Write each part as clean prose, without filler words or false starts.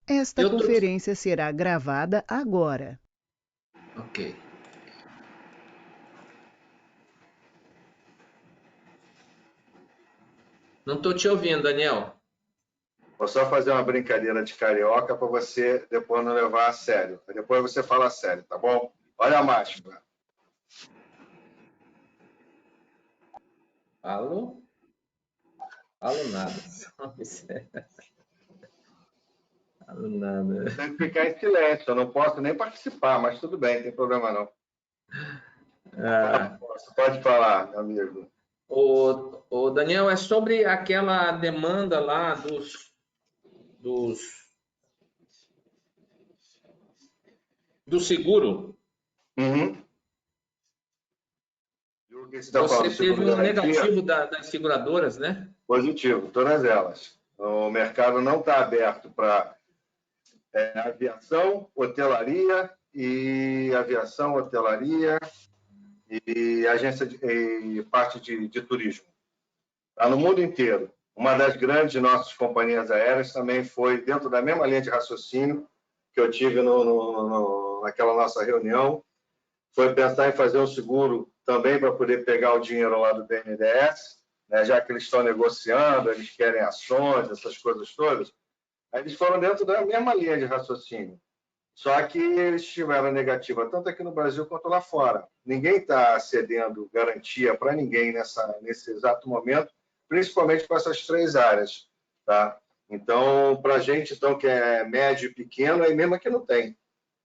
Esta Eu tô... conferência será gravada agora. Ok. Não estou te ouvindo, Daniel. Vou só fazer uma brincadeira de carioca para você depois não levar a sério. Depois você fala a sério, tá bom? Olha a máscara. Alô? Alô, nada. Alô, nada. Tem que ficar em silêncio. Eu não posso nem participar, mas tudo bem, não tem problema não. Ah, Pode falar, meu amigo. o Daniel, é sobre aquela demanda lá dos, do seguro. Uhum. E o que você está falando? Você teve Seguro um garantia? negativo das seguradoras, né? Positivo, todas elas. O mercado não está aberto para aviação, hotelaria e agência e parte de turismo. Está no mundo inteiro. Uma das grandes nossas companhias aéreas também foi dentro da mesma linha de raciocínio que eu tive naquela nossa reunião, foi pensar em fazer um seguro também para poder pegar o dinheiro lá do BNDES, né, já que eles estão negociando, eles querem ações, essas coisas todas. Aí eles foram dentro da mesma linha de raciocínio. Só que eles tiveram negativa tanto aqui no Brasil quanto lá fora. Ninguém está cedendo garantia para ninguém nesse exato momento, principalmente com essas três áreas. Tá? Então, para a gente então, que é médio e pequeno, aí mesmo que não tem.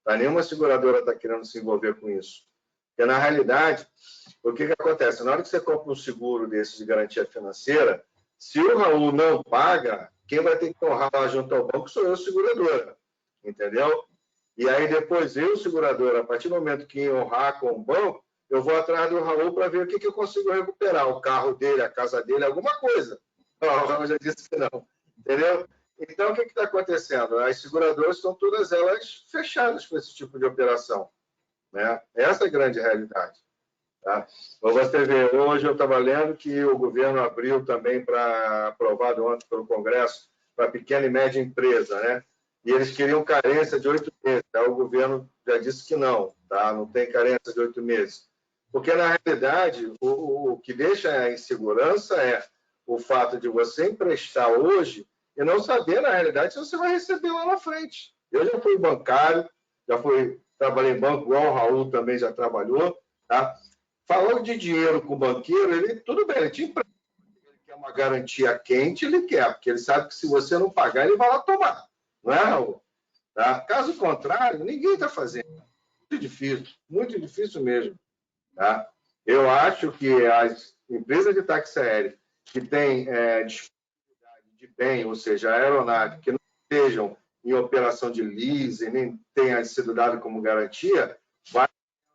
Tá? Nenhuma seguradora está querendo se envolver com isso. Porque, na realidade, o que acontece? Na hora que você compra um seguro desse de garantia financeira, se o Raul não paga, quem vai ter que honrar lá junto ao banco sou eu, seguradora. Entendeu? E aí depois eu, seguradora, a partir do momento que honrar com o banco, eu vou atrás do Raul para ver o que eu consigo recuperar, o carro dele, a casa dele, alguma coisa. Não, o Raul já disse que não. Entendeu? Então, o que está acontecendo? As seguradoras estão todas elas fechadas com esse tipo de operação. Né? Essa é a grande realidade. Tá? Para você ver, hoje eu estava lendo que o governo abriu também para aprovado ontem pelo Congresso para pequena e média empresa, né? E eles queriam carência de 8 meses. Aí o governo já disse que não, tá? Não tem carência de 8 meses. Porque, na realidade, o que deixa a insegurança é o fato de você emprestar hoje e não saber, na realidade, se você vai receber lá na frente. Eu já fui bancário, trabalhei em banco, igual o Raul também já trabalhou, tá? Falando de dinheiro com o banqueiro, ele tudo bem, ele te empresta. Ele quer uma garantia quente, ele quer, porque ele sabe que se você não pagar, ele vai lá tomar. Não é, Raul? Tá? Caso contrário, ninguém está fazendo. Muito difícil mesmo. Tá? Eu acho que as empresas de táxi aéreo que têm disponibilidade de bem, ou seja, a aeronave, que não estejam em operação de leasing, nem tenha sido dado como garantia, vai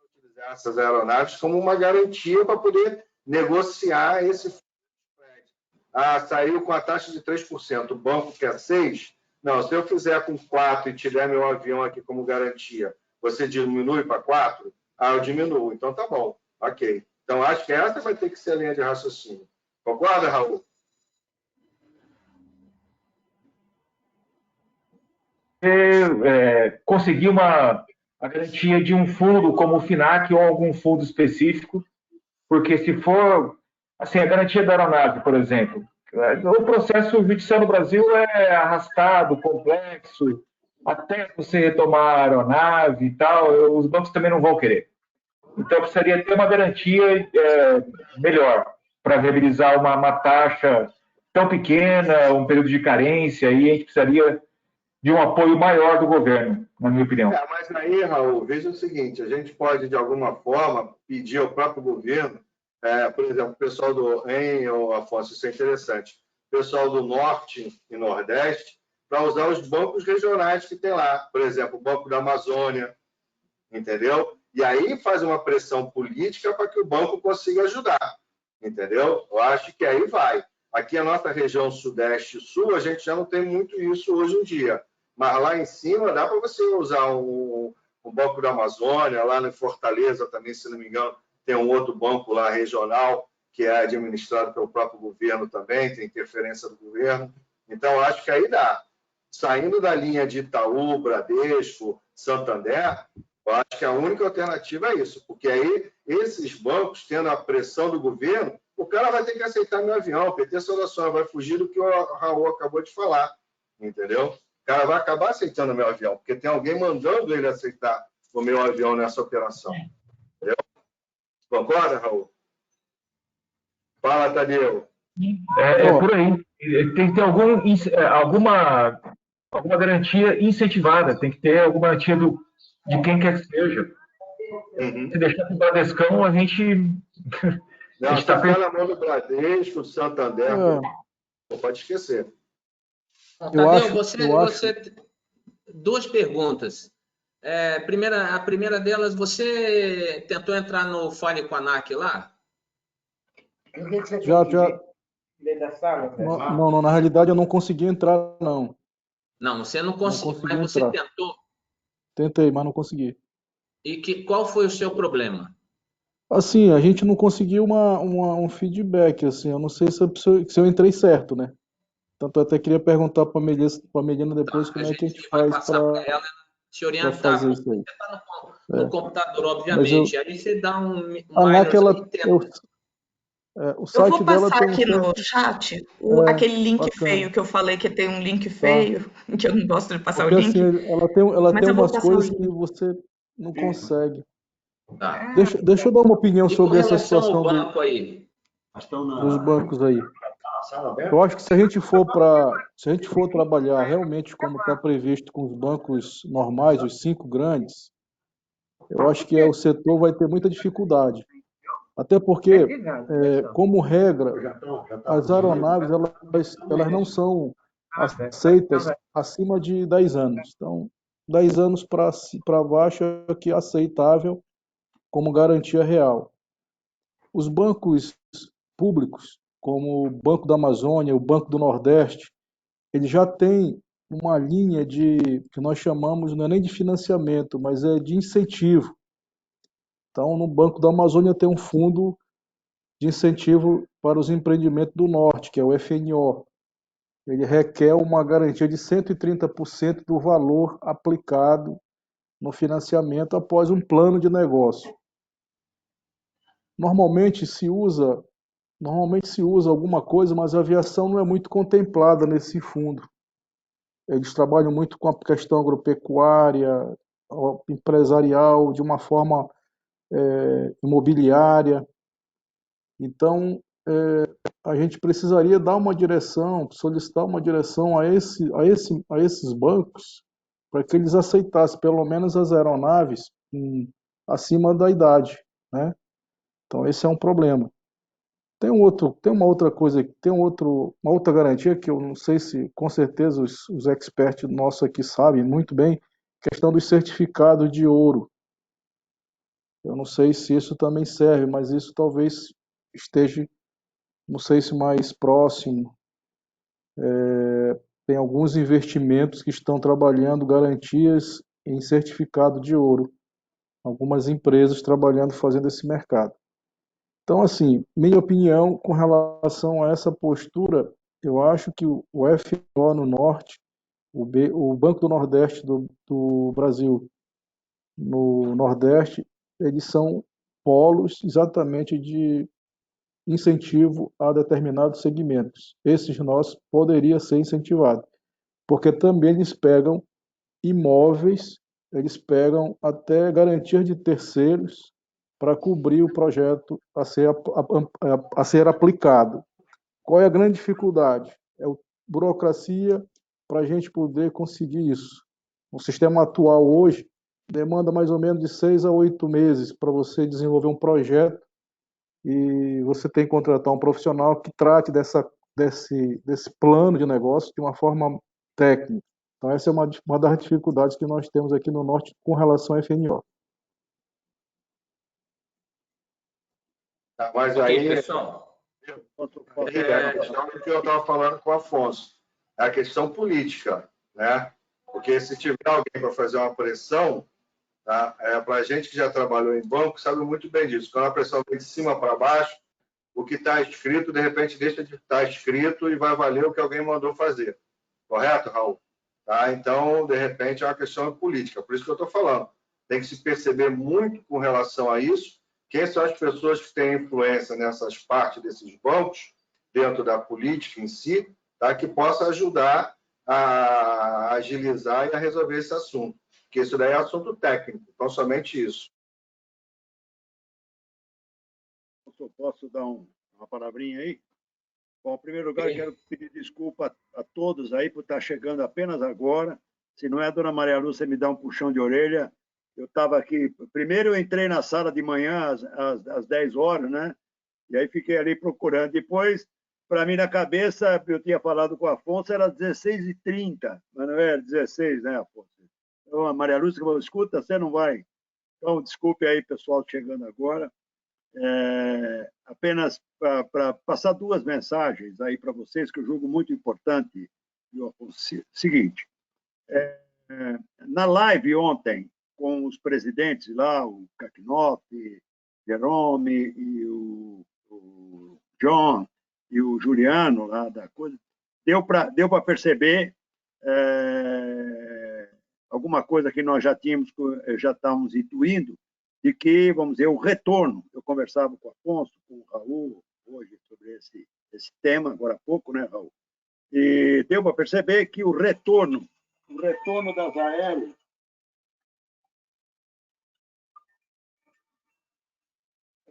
utilizar essas aeronaves como uma garantia para poder negociar esse spread. Ah, saiu com a taxa de 3%, o banco quer 6%. Não, se eu fizer com 4 e tiver meu avião aqui como garantia, você diminui para 4? Ah, eu diminuo. Então tá bom, ok. Então acho que essa vai ter que ser a linha de raciocínio. Concorda, Raul? Conseguir a garantia de um fundo como o FINAC ou algum fundo específico, porque se for assim, a garantia da aeronave, por exemplo, o processo judicial no Brasil é arrastado, complexo, até você retomar a aeronave e tal, os bancos também não vão querer. Então, precisaria ter uma garantia melhor para viabilizar uma taxa tão pequena, um período de carência, aí a gente precisaria de um apoio maior do governo, na minha opinião. Mas aí, Raul, veja o seguinte, a gente pode, de alguma forma, pedir ao próprio governo, por exemplo, o pessoal do EN, ou Afonso, isso é interessante, o pessoal do Norte e Nordeste, para usar os bancos regionais que tem lá, por exemplo, o Banco da Amazônia, entendeu? E aí faz uma pressão política para que o banco consiga ajudar, entendeu? Eu acho que aí vai. Aqui a nossa região Sudeste e Sul, a gente já não tem muito isso hoje em dia. Mas lá em cima dá para você usar o Banco da Amazônia, lá em Fortaleza também, se não me engano, tem um outro banco lá regional, que é administrado pelo próprio governo também, tem interferência do governo. Então, acho que aí dá. saindo da linha de Itaú, Bradesco, Santander, eu acho que a única alternativa é isso, porque aí esses bancos, tendo a pressão do governo, o cara vai ter que aceitar meu avião, PT Soluções, vai fugir do que o Raul acabou de falar, entendeu? O cara vai acabar aceitando meu avião, porque tem alguém mandando ele aceitar o meu avião nessa operação. Entendeu? Concorda, Raul? Fala, Tadeu. É por aí. Tem que ter alguma garantia incentivada, tem que ter alguma garantia de quem quer que seja. Se deixar para o Bradescão, a gente Não, você está na mão do Bradesco, do Santander, pode esquecer. Tadeu, você... Duas perguntas. A primeira delas, você tentou entrar no Fale com a ANAC lá? Já. Não, na realidade eu não consegui entrar, não. Não, você não conseguiu, mas você tentou? Tentei, mas não consegui. E qual foi o seu problema? Assim, a gente não conseguiu um feedback, assim, eu não sei se eu entrei certo, né? Tanto eu até queria perguntar para a Melina depois como é que a gente faz para te orientar. fazer isso aí. Você está no computador, obviamente. Aí você dá o site dela passar tem aqui no chat aquele link bacana. Feio que eu falei que tem um link feio, que eu não gosto de passar porque, o link. Assim, ela tem umas coisas que você não consegue. Tá. Deixa eu dar uma opinião sobre essa situação dos bancos aí. Eu acho que se a gente for trabalhar realmente como está previsto com os bancos normais, os 5 grandes, eu acho que o setor vai ter muita dificuldade. Até porque, como regra, as aeronaves elas não são aceitas acima de 10 anos. Então, 10 anos para baixo é que é aceitável como garantia real. Os bancos públicos, como o Banco da Amazônia, o Banco do Nordeste, ele já tem uma linha que nós chamamos, não é nem de financiamento, mas é de incentivo. Então, no Banco da Amazônia tem um fundo de incentivo para os empreendimentos do Norte, que é o FNO. Ele requer uma garantia de 130% do valor aplicado no financiamento após um plano de negócio. Normalmente se usa alguma coisa, mas a aviação não é muito contemplada nesse fundo. Eles trabalham muito com a questão agropecuária, empresarial, de uma forma imobiliária. Então, a gente precisaria dar uma direção, solicitar uma direção a esses bancos para que eles aceitassem pelo menos as aeronaves acima da idade, né? Então, esse é um problema. Tem uma outra coisa, uma outra garantia que eu não sei se, com certeza, os experts nossos aqui sabem muito bem, questão dos certificados de ouro. Eu não sei se isso também serve, mas isso talvez esteja, não sei se mais próximo. Tem alguns investimentos que estão trabalhando garantias em certificado de ouro. Algumas empresas trabalhando, fazendo esse mercado. Então, assim, minha opinião com relação a essa postura, eu acho que o FNO no Norte, o Banco do Nordeste do Brasil no Nordeste, eles são polos exatamente de incentivo a determinados segmentos. Esses nós poderia ser incentivado, porque também eles pegam imóveis, eles pegam até garantias de terceiros para cobrir o projeto a ser aplicado. Qual é a grande dificuldade? É a burocracia para a gente poder conseguir isso. O sistema atual hoje demanda mais ou menos de 6 a 8 meses para você desenvolver um projeto e você tem que contratar um profissional que trate desse plano de negócio de uma forma técnica. Então, essa é uma das dificuldades que nós temos aqui no Norte com relação ao FNO. Mas aí, pessoal, a questão que eu estava falando com o Afonso, é a questão política, né? Porque se tiver alguém para fazer uma pressão, tá? Para a gente que já trabalhou em banco, sabe muito bem disso. Quando a pressão vem de cima para baixo, o que está escrito, de repente, deixa de estar escrito e vai valer o que alguém mandou fazer. Correto, Raul? Tá? Então, de repente, é uma questão política. Por isso que eu estou falando. Tem que se perceber muito com relação a isso. Quem são as pessoas que têm influência nessas partes desses bancos, dentro da política em si, tá? Que possa ajudar a agilizar e a resolver esse assunto. Porque isso daí é assunto técnico. Então, somente isso. Posso dar uma palavrinha aí? Bom, em primeiro lugar, quero pedir desculpa a todos aí por estar chegando apenas agora. Se não é a dona Maria Lúcia me dá um puxão de orelha, eu estava aqui... Primeiro eu entrei na sala de manhã às 10 horas, né? E aí fiquei ali procurando. Depois, para mim, na cabeça, eu tinha falado com o Afonso, era 16h30, mas não era 16, né, Afonso? Então, a Maria Lúcia falou, escuta, você não vai. Então, desculpe aí, pessoal, chegando agora. Apenas para passar duas mensagens aí para vocês, que eu julgo muito importante. Seguinte, na live ontem, com os presidentes lá, o Kakinoff, Jerome e o John e o Juliano lá da coisa, deu para perceber alguma coisa que nós já estávamos intuindo, de que, vamos dizer, o retorno. Eu conversava com o Afonso, com o Raul, hoje, sobre esse tema, agora há pouco, né, Raul? E deu para perceber que o retorno das aéreas...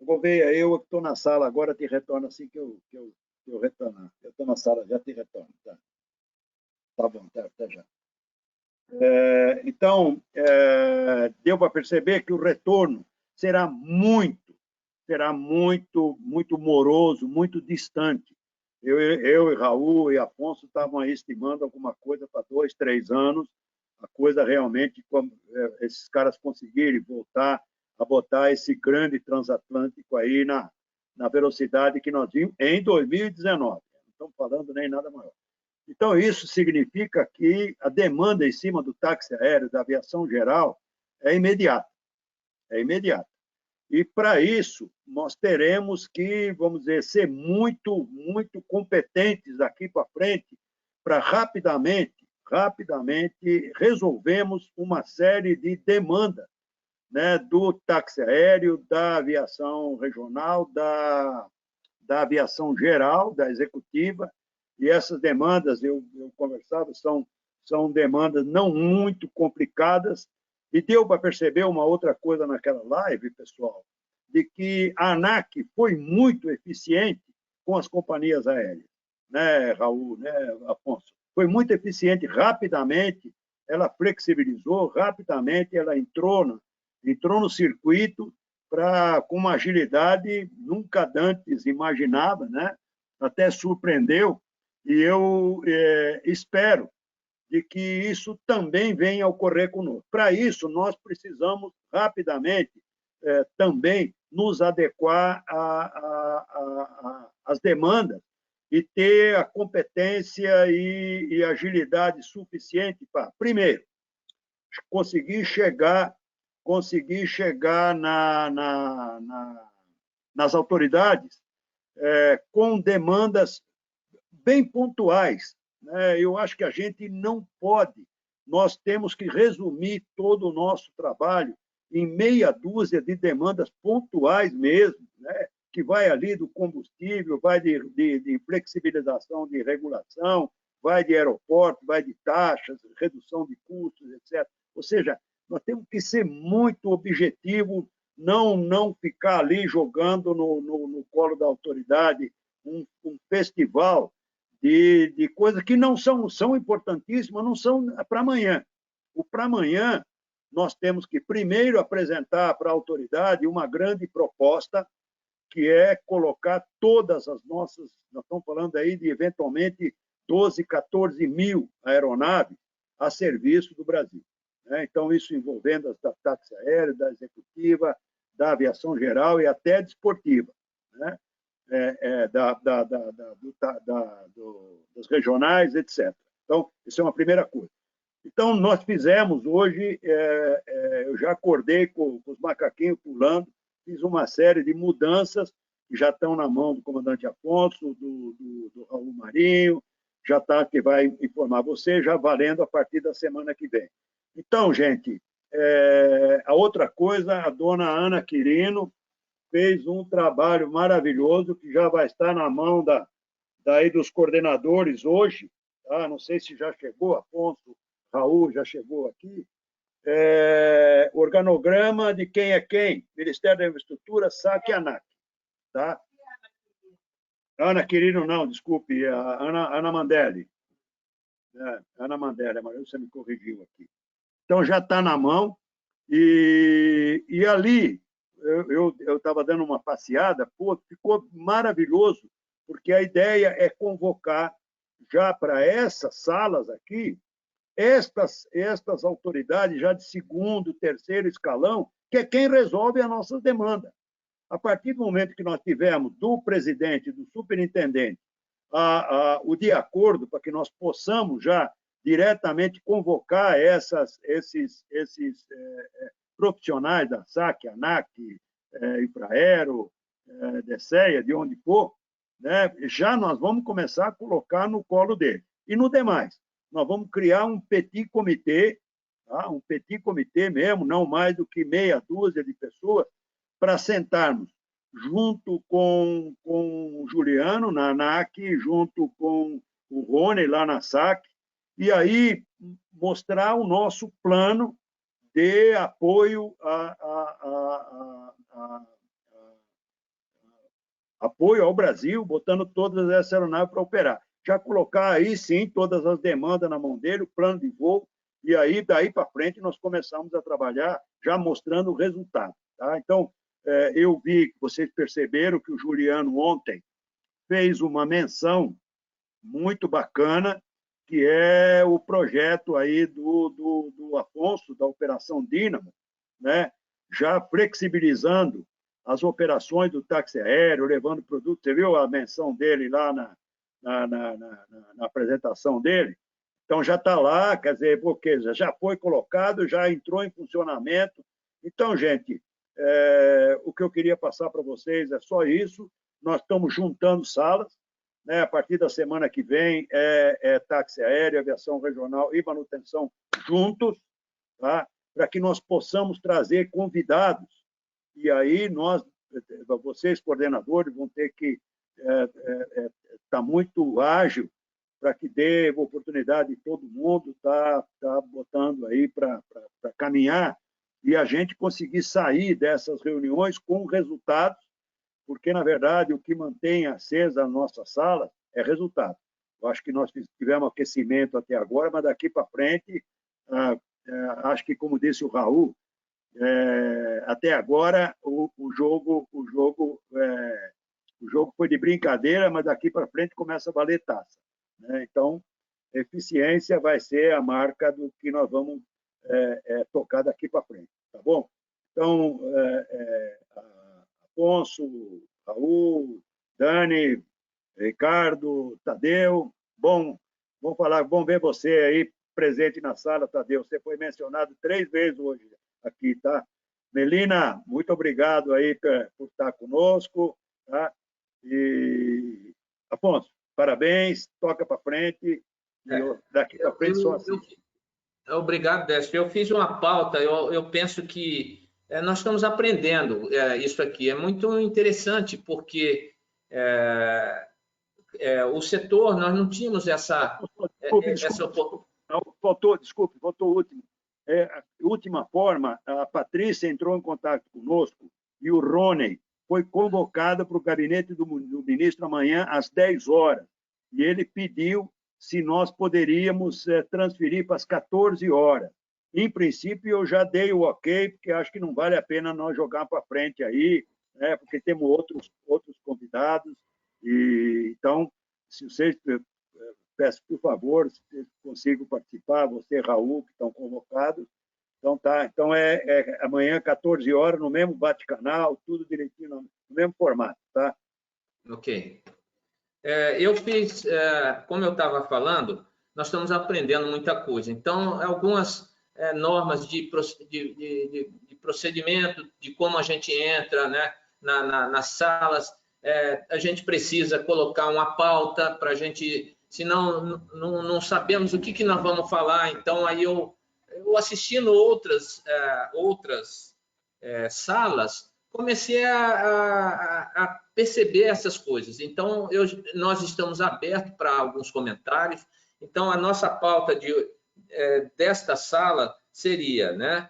Gouveia, eu estou na sala agora, te retorno assim que eu retornar. Eu estou na sala, já te retorno. Tá bom, até já. Então, deu para perceber que o retorno será muito moroso, muito distante. Eu e Raul e Afonso estavam aí estimando alguma coisa para 2, 3 anos, a coisa realmente, esses caras conseguirem voltar a botar esse grande transatlântico aí na velocidade que nós vimos em 2019. Não estamos falando nem nada maior. Então, isso significa que a demanda em cima do táxi aéreo, da aviação geral, é imediata. É imediata. E, para isso, nós teremos que, vamos dizer, ser muito, muito competentes daqui para frente para rapidamente resolvermos uma série de demandas, né, do táxi aéreo, da aviação regional, da aviação geral, da executiva. E essas demandas, eu conversava, são demandas não muito complicadas. E deu para perceber uma outra coisa naquela live, pessoal, de que a ANAC foi muito eficiente com as companhias aéreas, né, Raul, né, Afonso? Foi muito eficiente, rapidamente, ela flexibilizou, rapidamente ela entrou no circuito com uma agilidade nunca antes imaginada, né? Até surpreendeu, e eu espero de que isso também venha a ocorrer conosco. Para isso, nós precisamos rapidamente também nos adequar às demandas e ter a competência e agilidade suficiente para, primeiro, conseguir chegar nas autoridades com demandas bem pontuais, né? Eu acho que a gente não pode, nós temos que resumir todo o nosso trabalho em meia dúzia de demandas pontuais mesmo, né? Que vai ali do combustível, vai de flexibilização de regulação, vai de aeroporto, vai de taxas, redução de custos, etc. Ou seja, nós temos que ser muito objetivo, não ficar ali jogando no colo da autoridade um festival de coisas que não são importantíssimas, não são para amanhã. O para amanhã, nós temos que primeiro apresentar para a autoridade uma grande proposta, que é colocar todas as nossas, nós estamos falando aí de eventualmente 12, 14 mil aeronaves a serviço do Brasil. Então, isso envolvendo as da táxi aéreo, da executiva, da aviação geral e até desportiva, né? Das regionais, etc. Então, isso é uma primeira coisa. Então, nós fizemos hoje, eu já acordei com os macaquinhos pulando, fiz uma série de mudanças que já estão na mão do comandante Afonso, do Raul Marinho, já está, que vai informar você, já valendo a partir da semana que vem. Então, gente, a outra coisa, a dona Ana Quirino fez um trabalho maravilhoso que já vai estar na mão daí dos coordenadores hoje, tá? Não sei se já chegou, Afonso, Raul já chegou aqui. Organograma de quem é quem, Ministério da Infraestrutura, SAC e ANAC. Tá? Ana Quirino, não, desculpe, a Ana Mandelli. Ana Mandelli, mas você me corrigiu aqui. Então, já está na mão. E ali, eu estava dando uma passeada, pô, ficou maravilhoso, porque a ideia é convocar já para essas salas aqui, estas autoridades já de segundo, terceiro escalão, que é quem resolve a nossa demanda. A partir do momento que nós tivermos do presidente, do superintendente, o de acordo para que nós possamos já diretamente convocar esses profissionais da SAC, ANAC, Infraero, DECEA, de onde for, né, já nós vamos começar a colocar no colo dele. E no demais, nós vamos criar um petit comitê, tá? Um petit comitê mesmo, não mais do que meia dúzia de pessoas, para sentarmos junto com o Juliano, na ANAC, junto com o Rony, lá na SAC, e aí mostrar o nosso plano de apoio apoio ao Brasil, botando todas essas aeronaves para operar. Já colocar aí, sim, todas as demandas na mão dele, o plano de voo, e aí, daí para frente, nós começamos a trabalhar já mostrando o resultado. Tá? Então, eu vi que vocês perceberam que o Juliano ontem fez uma menção muito bacana, que é o projeto aí do Afonso, da Operação Dínamo, né? Já flexibilizando as operações do táxi aéreo, levando produtos. Você viu a menção dele lá na apresentação dele? Então, já está lá, quer dizer, porque já foi colocado, já entrou em funcionamento. Então, gente, o que eu queria passar para vocês é só isso. Nós estamos juntando salas, né? A partir da semana que vem, táxi aéreo, aviação regional e manutenção juntos, tá? Para que nós possamos trazer convidados. E aí, vocês, coordenadores, vão ter que estar muito ágil para que dê oportunidade de todo mundo estar botando aí para caminhar e a gente conseguir sair dessas reuniões com resultados, porque, na verdade, o que mantém acesa a nossa sala é resultado. Eu acho que nós tivemos aquecimento até agora, mas daqui para frente, acho que, como disse o Raul, até agora o jogo foi de brincadeira, mas daqui para frente começa a valer taça, né? Então, eficiência vai ser a marca do que nós vamos tocar daqui para frente, tá bom? Então, Afonso, Raul, Dani, Ricardo, Tadeu, bom ver você aí presente na sala, Tadeu. Você foi mencionado 3 vezes hoje aqui, tá? Melina, muito obrigado aí por estar conosco, tá? E Afonso, parabéns, toca para frente. Daqui para frente só assim. Obrigado, Décio. Eu fiz uma pauta, eu penso que nós estamos aprendendo isso aqui. É muito interessante, porque o setor, nós não tínhamos essa oportunidade. Faltou o último. Última forma, a Patrícia entrou em contato conosco e o Rony foi convocado para o gabinete do ministro amanhã às 10 horas. E ele pediu se nós poderíamos transferir para as 14 horas. Em princípio, eu já dei o ok, porque acho que não vale a pena nós jogar para frente aí, né, porque temos outros convidados. Então, se vocês, peço por favor, se vocês consigam participar, você, Raul, que estão convocados. Então, tá. Então, amanhã, 14 horas, no mesmo bate-canal, tudo direitinho, no mesmo formato, tá? Ok. Eu fiz, como eu estava falando, nós estamos aprendendo muita coisa. Então, algumas normas de procedimento, de como a gente entra, né, nas salas, a gente precisa colocar uma pauta para a gente senão não sabemos o que nós vamos falar. Então, aí eu assistindo outras salas, comecei a perceber essas coisas. Então, nós estamos abertos para alguns comentários. Então, a nossa pauta desta sala seria, né?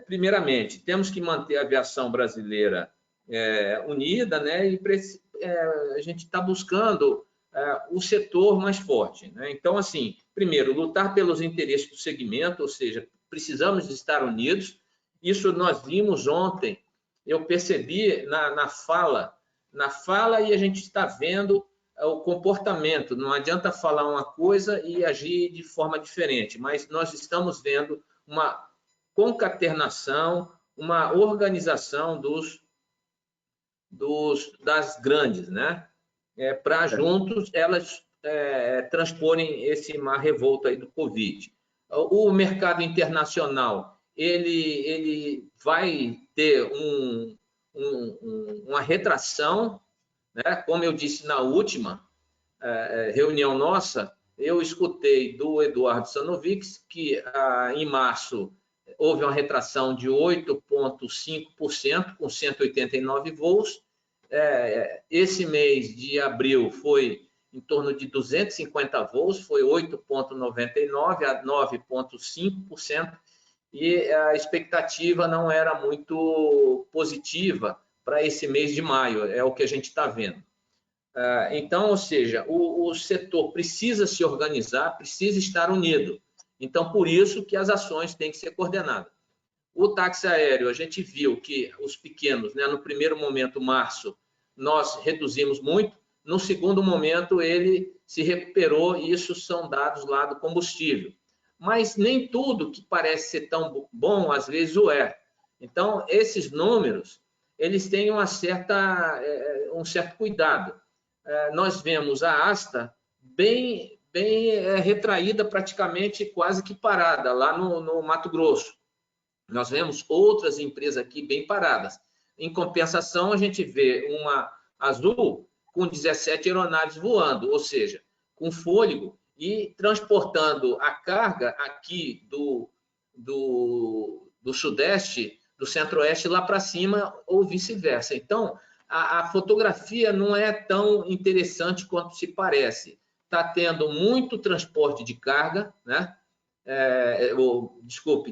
Primeiramente, temos que manter a aviação brasileira unida, né? E a gente está buscando o setor mais forte, né? Então, assim, primeiro, lutar pelos interesses do segmento, ou seja, precisamos de estar unidos. Isso nós vimos ontem, eu percebi na fala, e a gente está vendo o comportamento. Não adianta falar uma coisa e agir de forma diferente, mas nós estamos vendo uma concatenação, uma organização das grandes, né? Para juntos elas transporem esse mar revolto aí do Covid. O mercado internacional ele vai ter uma retração, né? Como eu disse na última reunião nossa, eu escutei do Eduardo Sanovics que em março houve uma retração de 8,5%, com 189 voos. Esse mês de abril foi em torno de 250 voos, foi 8,99% a 9,5%, e a expectativa não era muito positiva para esse mês de maio, é o que a gente está vendo. Então, ou seja, o setor precisa se organizar, precisa estar unido. Então, por isso que as ações têm que ser coordenadas. O táxi aéreo, a gente viu que os pequenos, né, no primeiro momento, março, nós reduzimos muito, no segundo momento ele se recuperou, e isso são dados lá do combustível. Mas nem tudo que parece ser tão bom, às vezes o é. Então, esses números, eles têm um certo cuidado. Nós vemos a Asta bem retraída, praticamente quase que parada, lá no Mato Grosso. Nós vemos outras empresas aqui bem paradas. Em compensação, a gente vê uma Azul com 17 aeronaves voando, ou seja, com fôlego e transportando a carga aqui do Sudeste, do Centro-Oeste lá para cima, ou vice-versa. Então, a fotografia não é tão interessante quanto se parece. Está tendo muito transporte de carga, né?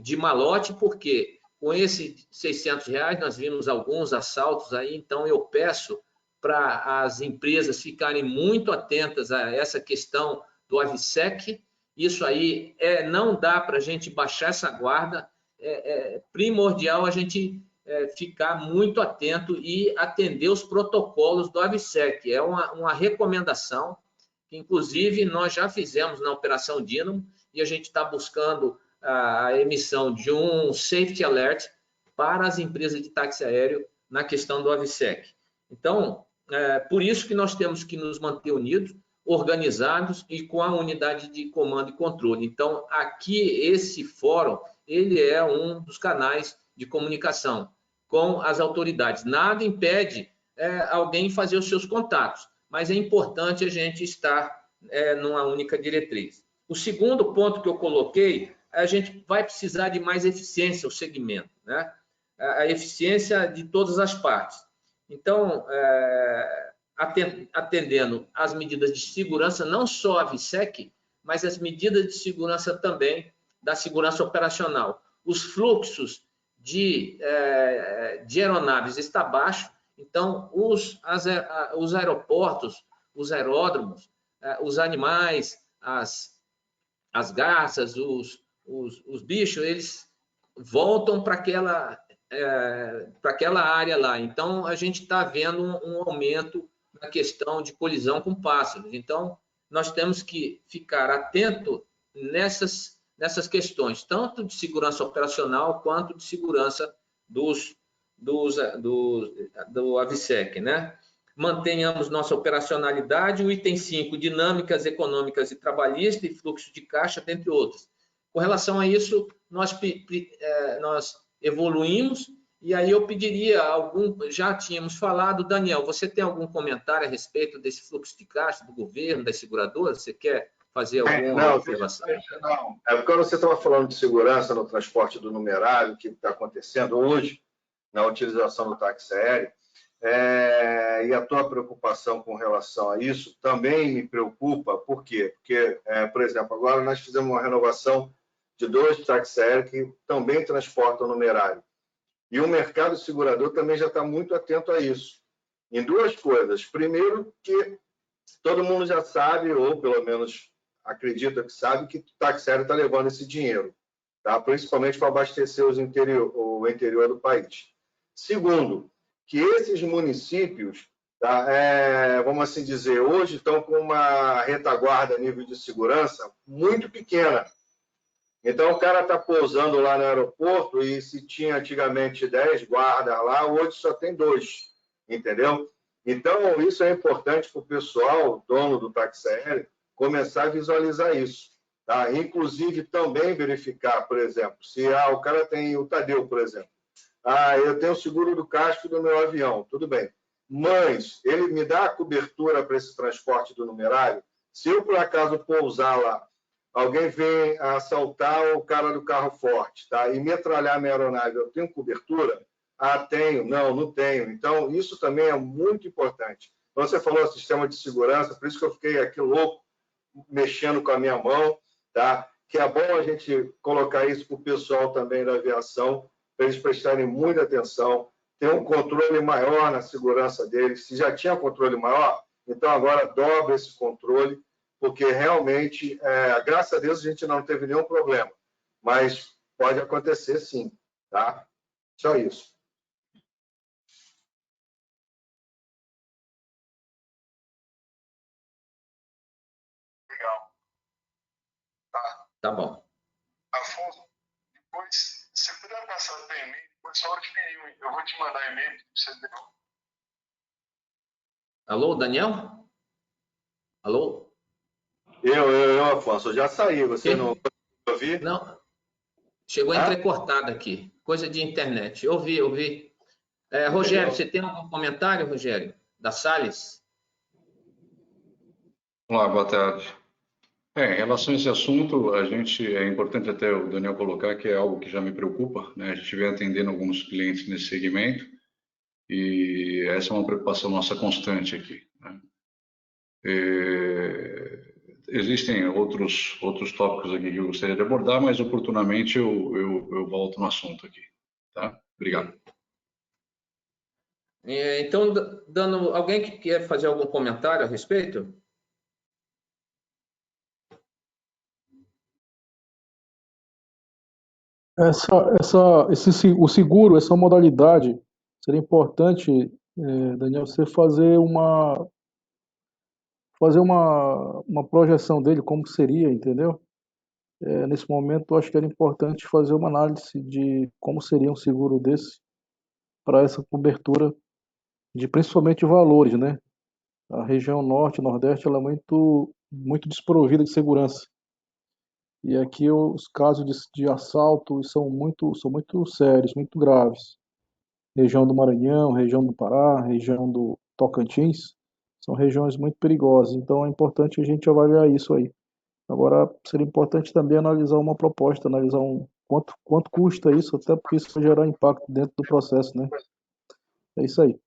De malote, porque com esses R$600 nós vimos alguns assaltos aí. Então eu peço para as empresas ficarem muito atentas a essa questão do AVSEC. Isso aí não dá para a gente baixar essa guarda, é primordial a gente ficar muito atento e atender os protocolos do AVSEC. É uma recomendação que, inclusive, nós já fizemos na Operação Dínamo, e a gente está buscando a emissão de um safety alert para as empresas de táxi aéreo na questão do AVSEC. Então, por isso que nós temos que nos manter unidos, organizados e com a unidade de comando e controle. Então, aqui, esse fórum, ele é um dos canais de comunicação com as autoridades. Nada impede alguém fazer os seus contatos, mas é importante a gente estar numa única diretriz. O segundo ponto que eu coloquei, a gente vai precisar de mais eficiência, o segmento, né? A eficiência de todas as partes. Então, atendendo às medidas de segurança, não só a AVSEC, mas as medidas de segurança também da segurança operacional. Os fluxos de aeronaves está baixo, então os aeroportos, os aeródromos, os animais, as garças, os bichos, eles voltam para aquela área lá. Então, a gente está vendo um aumento na questão de colisão com pássaros. Então, nós temos que ficar atento nessas questões, tanto de segurança operacional quanto de segurança do AVSEC, né? Mantenhamos nossa operacionalidade. O item 5, dinâmicas econômicas e trabalhistas e fluxo de caixa, dentre outros. Com relação a isso, nós evoluímos E aí eu pediria já tínhamos falado, Daniel, você tem algum comentário a respeito desse fluxo de caixa do governo, das seguradoras? Você quer fazer alguma observação? Não, é porque você estava falando de segurança no transporte do numerário, que está acontecendo hoje na utilização do táxi aéreo, e a tua preocupação com relação a isso também me preocupa. Por quê? Porque, por exemplo, agora nós fizemos uma renovação de 2 táxis aéreos que também transportam numerário. E o mercado segurador também já está muito atento a isso. Em 2 coisas. Primeiro, que todo mundo já sabe, ou pelo menos acredita que sabe, que o táxi aéreo está levando esse dinheiro, tá? Principalmente para abastecer o interior do país. Segundo, que esses municípios, tá, vamos assim dizer, hoje estão com uma retaguarda a nível de segurança muito pequena. Então, o cara está pousando lá no aeroporto e se tinha antigamente 10 guardas lá, hoje só tem 2, entendeu? Então, isso é importante para o pessoal, dono do táxi aéreo, começar a visualizar isso. Tá? Inclusive, também verificar, por exemplo, se o cara tem o Tadeu, por exemplo. Eu tenho o seguro do casco do meu avião, tudo bem. Mas ele me dá a cobertura para esse transporte do numerário? Se eu, por acaso, pousar lá, alguém vem assaltar o cara do carro forte, tá? E metralhar minha aeronave, eu tenho cobertura? Tenho. Não tenho. Então, isso também é muito importante. Você falou sistema de segurança, por isso que eu fiquei aqui louco, mexendo com a minha mão, tá? Que é bom a gente colocar isso para o pessoal também da aviação, para eles prestarem muita atenção, ter um controle maior na segurança deles. Se já tinha controle maior, então agora dobra esse controle, porque realmente, graças a Deus, a gente não teve nenhum problema. Mas pode acontecer, sim. Tá? Só isso. Legal. Tá bom. Afonso, depois, se puder passar o teu e-mail, depois eu vou te mandar e-mail para você ver. Alô, Daniel? Alô? Afonso, eu já saí. Você não ouviu? Não. Chegou entrecortado aqui. Coisa de internet. Eu vi. Rogério, você tem algum comentário, Rogério? Da Salles? Olá, boa tarde. Em relação a esse assunto, é importante até o Daniel colocar que é algo que já me preocupa, né? A gente vem atendendo alguns clientes nesse segmento e essa é uma preocupação nossa constante aqui, né? Existem outros tópicos aqui que eu gostaria de abordar, mas oportunamente eu volto no assunto aqui, tá? Obrigado. Então, alguém que quer fazer algum comentário a respeito? O seguro, essa modalidade, seria importante, Daniel, você fazer uma projeção dele, como seria, entendeu? Nesse momento, eu acho que era importante fazer uma análise de como seria um seguro desse para essa cobertura de principalmente valores, né? A região norte, nordeste, ela é muito desprovida de segurança. E aqui os casos de assalto são muito sérios, muito graves. Região do Maranhão, região do Pará, região do Tocantins, são regiões muito perigosas. Então é importante a gente avaliar isso aí. Agora, seria importante também analisar uma proposta, analisar quanto custa isso, até porque isso vai gerar impacto dentro do processo, né? É isso aí.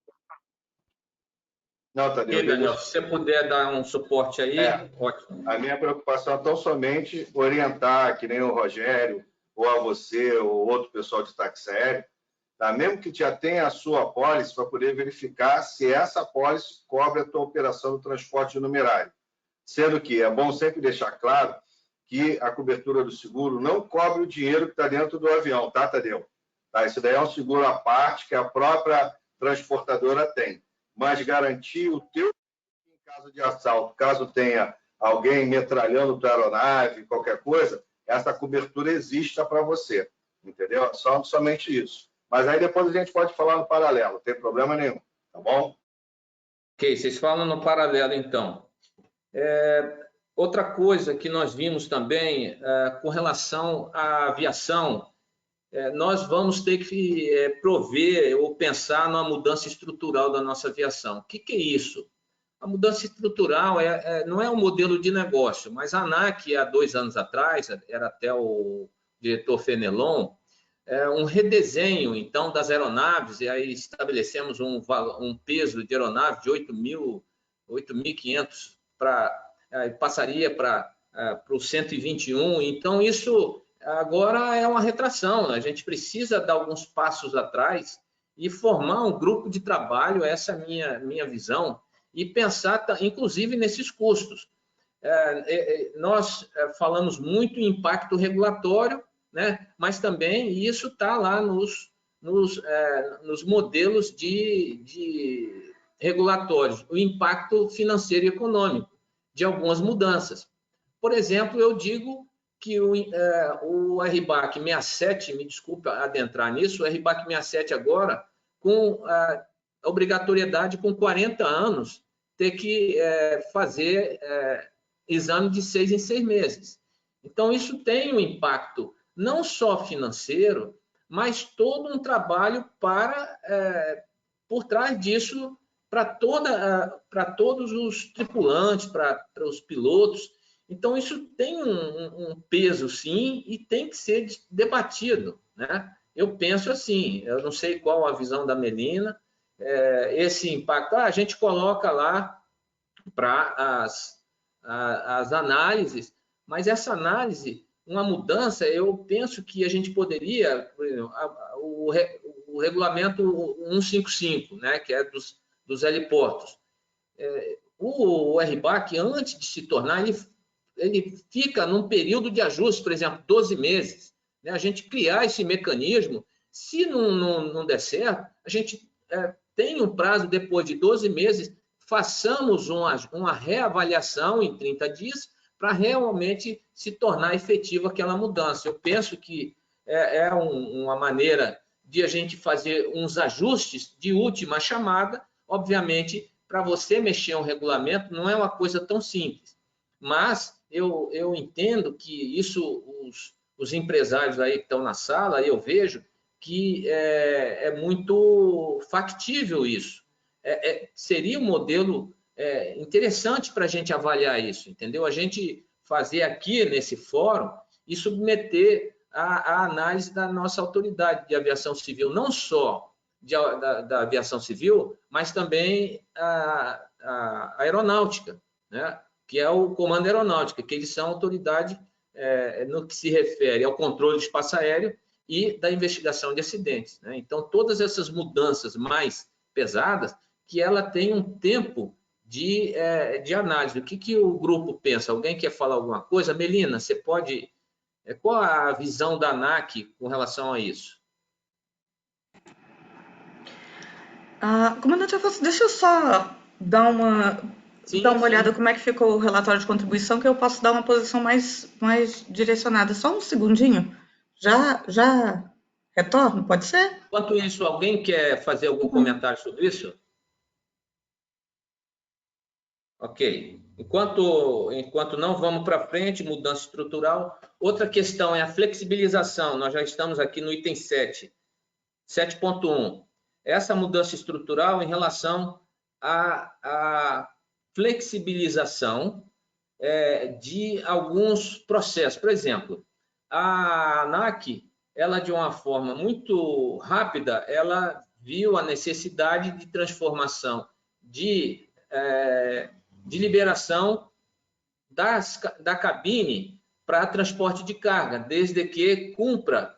Não, Tadeu, Daniel, se você puder dar um suporte aí, ótimo. A minha preocupação é tão somente orientar, que nem o Rogério, ou a você, ou outro pessoal de táxi aéreo, tá? Mesmo que já tenha a sua apólice, para poder verificar se essa apólice cobre a tua operação do transporte numerário. Sendo que é bom sempre deixar claro que a cobertura do seguro não cobre o dinheiro que está dentro do avião, tá, Tadeu? Tá? Isso daí é um seguro à parte que a própria transportadora tem. Mas garantir o teu em caso de assalto, caso tenha alguém metralhando a tua aeronave, qualquer coisa, essa cobertura exista para você, entendeu? Somente isso. Mas aí depois a gente pode falar no paralelo, não tem problema nenhum, tá bom? Ok, vocês falam no paralelo, então. Outra coisa que nós vimos também com relação à aviação, nós vamos ter que prover ou pensar numa mudança estrutural da nossa aviação. O que é isso? A mudança estrutural não é um modelo de negócio, mas a ANAC, há 2 anos atrás, era até o diretor Fenelon, um redesenho, então, das aeronaves, e aí estabelecemos um peso de aeronave de 8.500, passaria para o 121. Então, isso agora é uma retração. A gente precisa dar alguns passos atrás e formar um grupo de trabalho, essa é a minha visão, e pensar, inclusive, nesses custos. Nós falamos muito em impacto regulatório, né? Mas também isso está lá nos modelos de regulatórios, o impacto financeiro e econômico de algumas mudanças. Por exemplo, eu digo que o RBAC 67, me desculpa adentrar nisso, o RBAC 67 agora, com a obrigatoriedade com 40 anos, ter que fazer exame de 6 em 6 meses. Então, isso tem um impacto não só financeiro, mas todo um trabalho por trás disso, para todos os tripulantes, para os pilotos. Então, isso tem um peso, sim, e tem que ser debatido, né? Eu penso assim, eu não sei qual a visão da Melina, esse impacto, a gente coloca lá para as análises, mas essa análise, uma mudança, eu penso que a gente poderia, por exemplo, o regulamento 155, né, que é dos heliportos, o RBAC, antes de se tornar, ele fica num período de ajuste, por exemplo, 12 meses, né, a gente criar esse mecanismo, se não der certo, a gente tem um prazo, depois de 12 meses, façamos uma reavaliação em 30 dias, para realmente se tornar efetiva aquela mudança. Eu penso que é uma maneira de a gente fazer uns ajustes de última chamada. Obviamente, para você mexer um regulamento, não é uma coisa tão simples. Mas eu entendo que isso, os empresários aí que estão na sala, eu vejo que é muito factível isso. Seria um modelo interessante para a gente avaliar isso, entendeu? A gente fazer aqui nesse fórum e submeter a análise da nossa autoridade de aviação civil, não só da aviação civil, mas também a aeronáutica, né? Que é o Comando Aeronáutica, que eles são autoridade no que se refere ao controle do espaço aéreo e da investigação de acidentes, né? Então, todas essas mudanças mais pesadas, que ela tem um tempo de análise. O que o grupo pensa? Alguém quer falar alguma coisa? Melina, você pode... Qual a visão da ANAC com relação a isso? Comandante Afonso, deixa eu só dar uma olhada como é que ficou o relatório de contribuição, que eu posso dar uma posição mais direcionada. Só um segundinho. Já retorno, pode ser? Enquanto isso, alguém quer fazer algum comentário sobre isso? Ok. Enquanto não, vamos para frente, mudança estrutural. Outra questão é a flexibilização. Nós já estamos aqui no item 7, 7.1. Essa mudança estrutural em relação à flexibilização de alguns processos. Por exemplo, a ANAC, ela de uma forma muito rápida, ela viu a necessidade de transformação de liberação da cabine para transporte de carga, desde que cumpra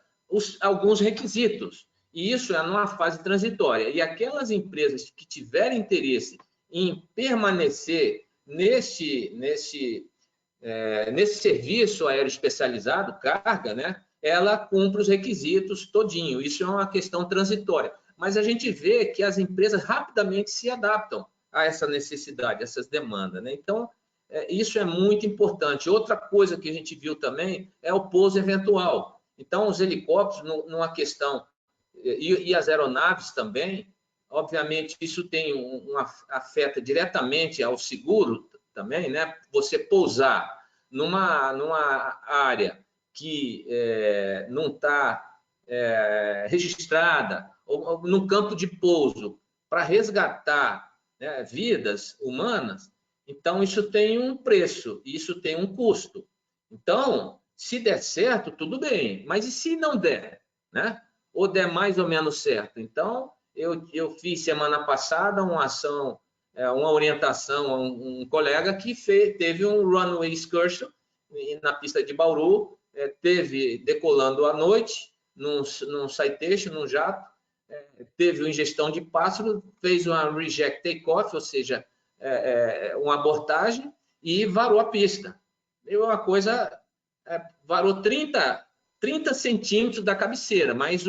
alguns requisitos. E isso é numa fase transitória. E aquelas empresas que tiverem interesse em permanecer nesse serviço aéreo especializado, carga, né, ela cumpre os requisitos todinho. Isso é uma questão transitória. Mas a gente vê que as empresas rapidamente se adaptam a essa necessidade, essas demandas, né? Então, isso é muito importante. Outra coisa que a gente viu também é o pouso eventual. Então, os helicópteros, numa questão, e as aeronaves também, obviamente, isso afeta diretamente ao seguro também, né? Você pousar numa área que não está registrada, ou no campo de pouso, para resgatar, né, vidas humanas, então isso tem um preço, isso tem um custo. Então, se der certo, tudo bem, mas e se não der, né? Ou der mais ou menos certo? Então, eu fiz semana passada uma ação, uma orientação a um colega que teve um runway excursion na pista de Bauru, teve decolando à noite, num citation, num jato, teve uma ingestão de pássaro, fez uma reject takeoff, ou seja, uma abordagem, e varou a pista. Deu uma coisa, varou 30 centímetros da cabeceira, mas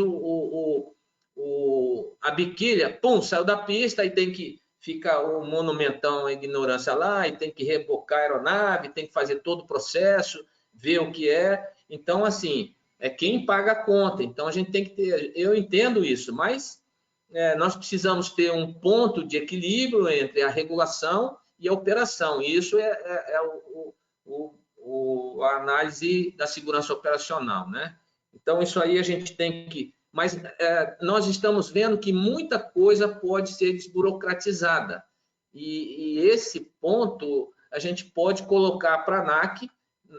a biquília, pum, saiu da pista, e tem que ficar o monumentão a ignorância lá, e tem que rebocar a aeronave, tem que fazer todo o processo, ver o que é. Então, assim, é quem paga a conta. Então, a gente tem que ter... Eu entendo isso, mas nós precisamos ter um ponto de equilíbrio entre a regulação e a operação. E isso é a análise da segurança operacional, né? Então, isso aí a gente tem que... Mas nós estamos vendo que muita coisa pode ser desburocratizada. E esse ponto a gente pode colocar para a ANAC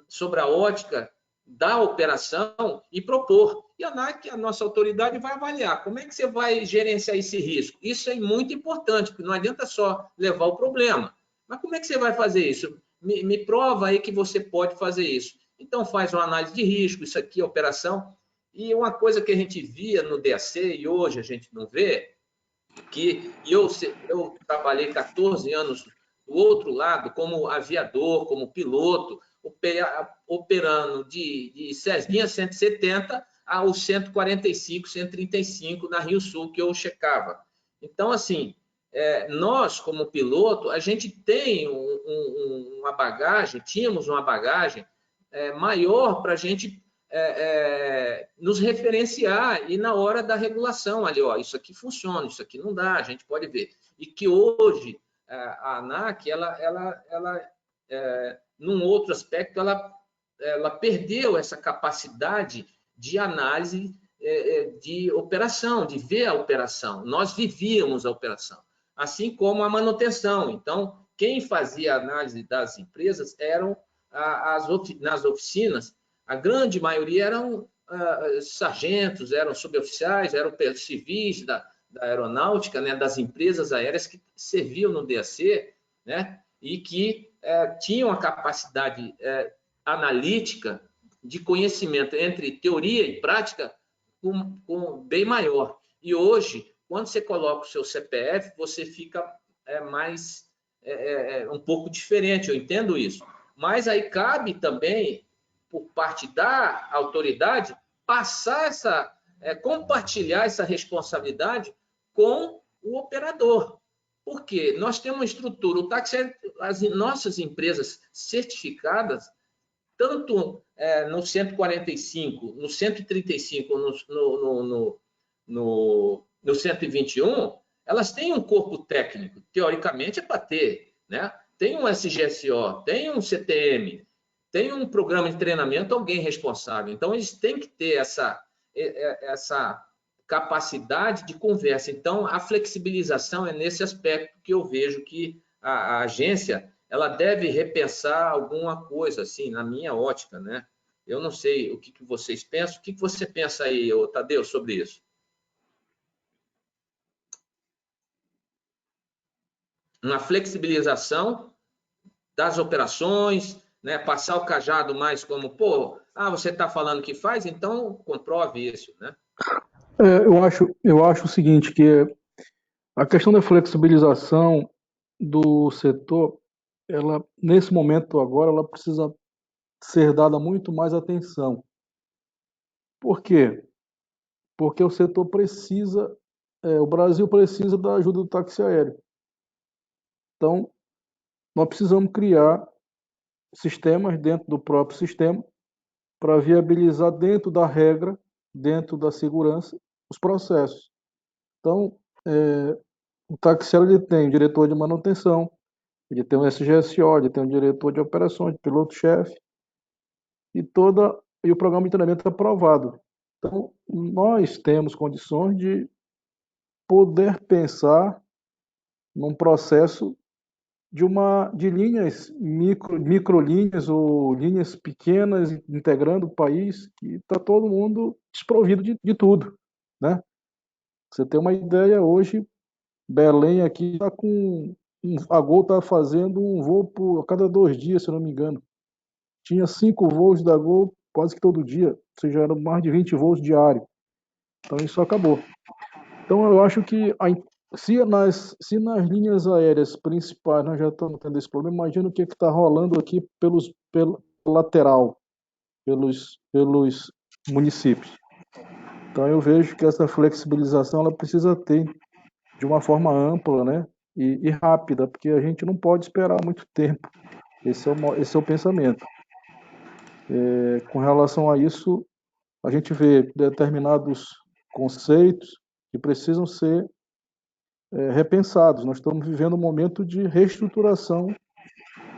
sobre a ótica da operação e propor. E a ANAC, a nossa autoridade, vai avaliar como é que você vai gerenciar esse risco. Isso é muito importante, porque não adianta só levar o problema. Mas como é que você vai fazer isso? Me prova aí que você pode fazer isso. Então, faz uma análise de risco, isso aqui é operação. E uma coisa que a gente via no DAC, e hoje a gente não vê, que eu trabalhei 14 anos do outro lado, como aviador, como piloto, operando de Cessninha 170 ao 145, 135 na Rio Sul, que eu checava. Então, assim, nós, como piloto, a gente tem uma bagagem, tínhamos uma bagagem maior para a gente nos referenciar, e na hora da regulação, ali, ó, isso aqui funciona, isso aqui não dá, a gente pode ver. E que hoje a ANAC, num outro aspecto, ela perdeu essa capacidade de análise de operação, de ver a operação. Nós vivíamos a operação, assim como a manutenção. Então, quem fazia a análise das empresas eram nas oficinas. A grande maioria eram sargentos, eram suboficiais, eram civis da aeronáutica, né, das empresas aéreas que serviam no DAC, né, e que tinham a capacidade analítica de conhecimento entre teoria e prática bem maior. E hoje, quando você coloca o seu CPF, você fica mais um pouco diferente, eu entendo isso. Mas aí cabe também, por parte da autoridade, compartilhar essa responsabilidade com o operador. Porque nós temos uma estrutura, o táxi, as nossas empresas certificadas, tanto no 145, no 135, no 121, elas têm um corpo técnico, teoricamente é para ter, né? Tem um SGSO, tem um CTM, tem um programa de treinamento, alguém responsável. Então, eles têm que ter essa capacidade de conversa. Então, a flexibilização é nesse aspecto que eu vejo que a agência ela deve repensar alguma coisa, assim, na minha ótica, né? Eu não sei o que vocês pensam. O que você pensa aí, Tadeu, sobre isso? Uma flexibilização das operações, né? Passar o cajado mais como, você está falando que faz, então comprove isso, né? Eu acho o seguinte, que a questão da flexibilização do setor, ela, nesse momento agora, ela precisa ser dada muito mais atenção. Por quê? Porque o setor precisa, o Brasil precisa da ajuda do táxi aéreo. Então, nós precisamos criar sistemas dentro do próprio sistema para viabilizar dentro da regra, dentro da segurança, os processos. Então, o táxi aéreo ele tem um diretor de manutenção, ele tem um SGSO, ele tem um diretor de operações, piloto-chefe, e o programa de treinamento é aprovado. Então, nós temos condições de poder pensar num processo de linhas microlinhas ou linhas pequenas integrando o país, que está todo mundo desprovido de tudo, né? Você tem uma ideia, hoje Belém aqui está com a Gol está fazendo um voo a cada 2 dias, se eu não me engano. Tinha 5 voos da Gol quase que todo dia, ou seja, eram mais de 20 voos diários. Então isso acabou. Então eu acho que se nas linhas aéreas principais nós já estamos tendo esse problema, imagina o que está rolando aqui pelo lateral, pelos municípios. Então eu vejo que essa flexibilização ela precisa ter de uma forma ampla, né, e rápida, porque a gente não pode esperar muito tempo. Esse é o pensamento. Com relação a isso, a gente vê determinados conceitos que precisam ser repensados. Nós estamos vivendo um momento de reestruturação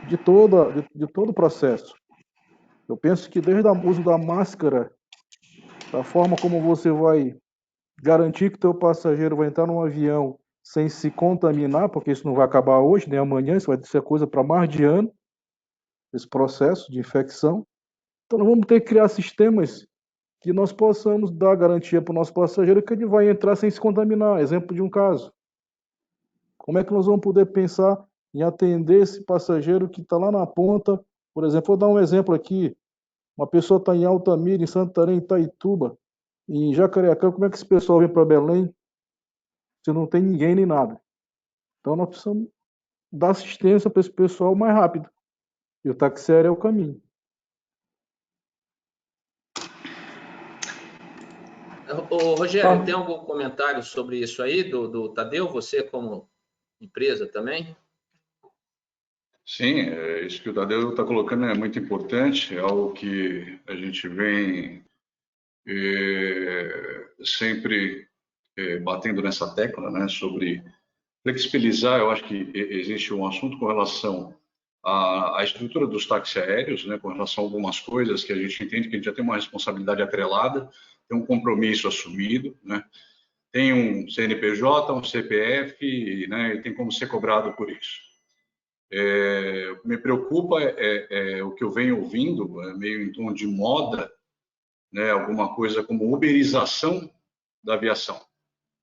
de todo o processo. Eu penso que desde o uso da máscara, da forma como você vai garantir que o teu passageiro vai entrar num avião sem se contaminar, porque isso não vai acabar hoje, nem amanhã, isso vai ser coisa para mais de ano, esse processo de infecção. Então nós vamos ter que criar sistemas que nós possamos dar garantia para o nosso passageiro que ele vai entrar sem se contaminar. Exemplo de um caso. Como é que nós vamos poder pensar em atender esse passageiro que está lá na ponta? Por exemplo, vou dar um exemplo aqui. Uma pessoa está em Altamira, em Santarém, em Itaituba, em Jacareacanga. Como é que esse pessoal vem para Belém se não tem ninguém nem nada? Então nós precisamos dar assistência para esse pessoal mais rápido. E o táxi aéreo é o caminho. Ô, Rogério, tem algum comentário sobre isso aí do Tadeu? Você como empresa também? Sim, isso que o Tadeu está colocando é muito importante, é algo que a gente vem sempre batendo nessa tecla, né, sobre flexibilizar. Eu acho que existe um assunto com relação à estrutura dos táxis aéreos, né, com relação a algumas coisas que a gente entende que a gente já tem uma responsabilidade atrelada, tem um compromisso assumido, né, tem um CNPJ, um CPF, né, e tem como ser cobrado por isso. O que me preocupa é o que eu venho ouvindo, meio em tom de moda, né, alguma coisa como uberização da aviação,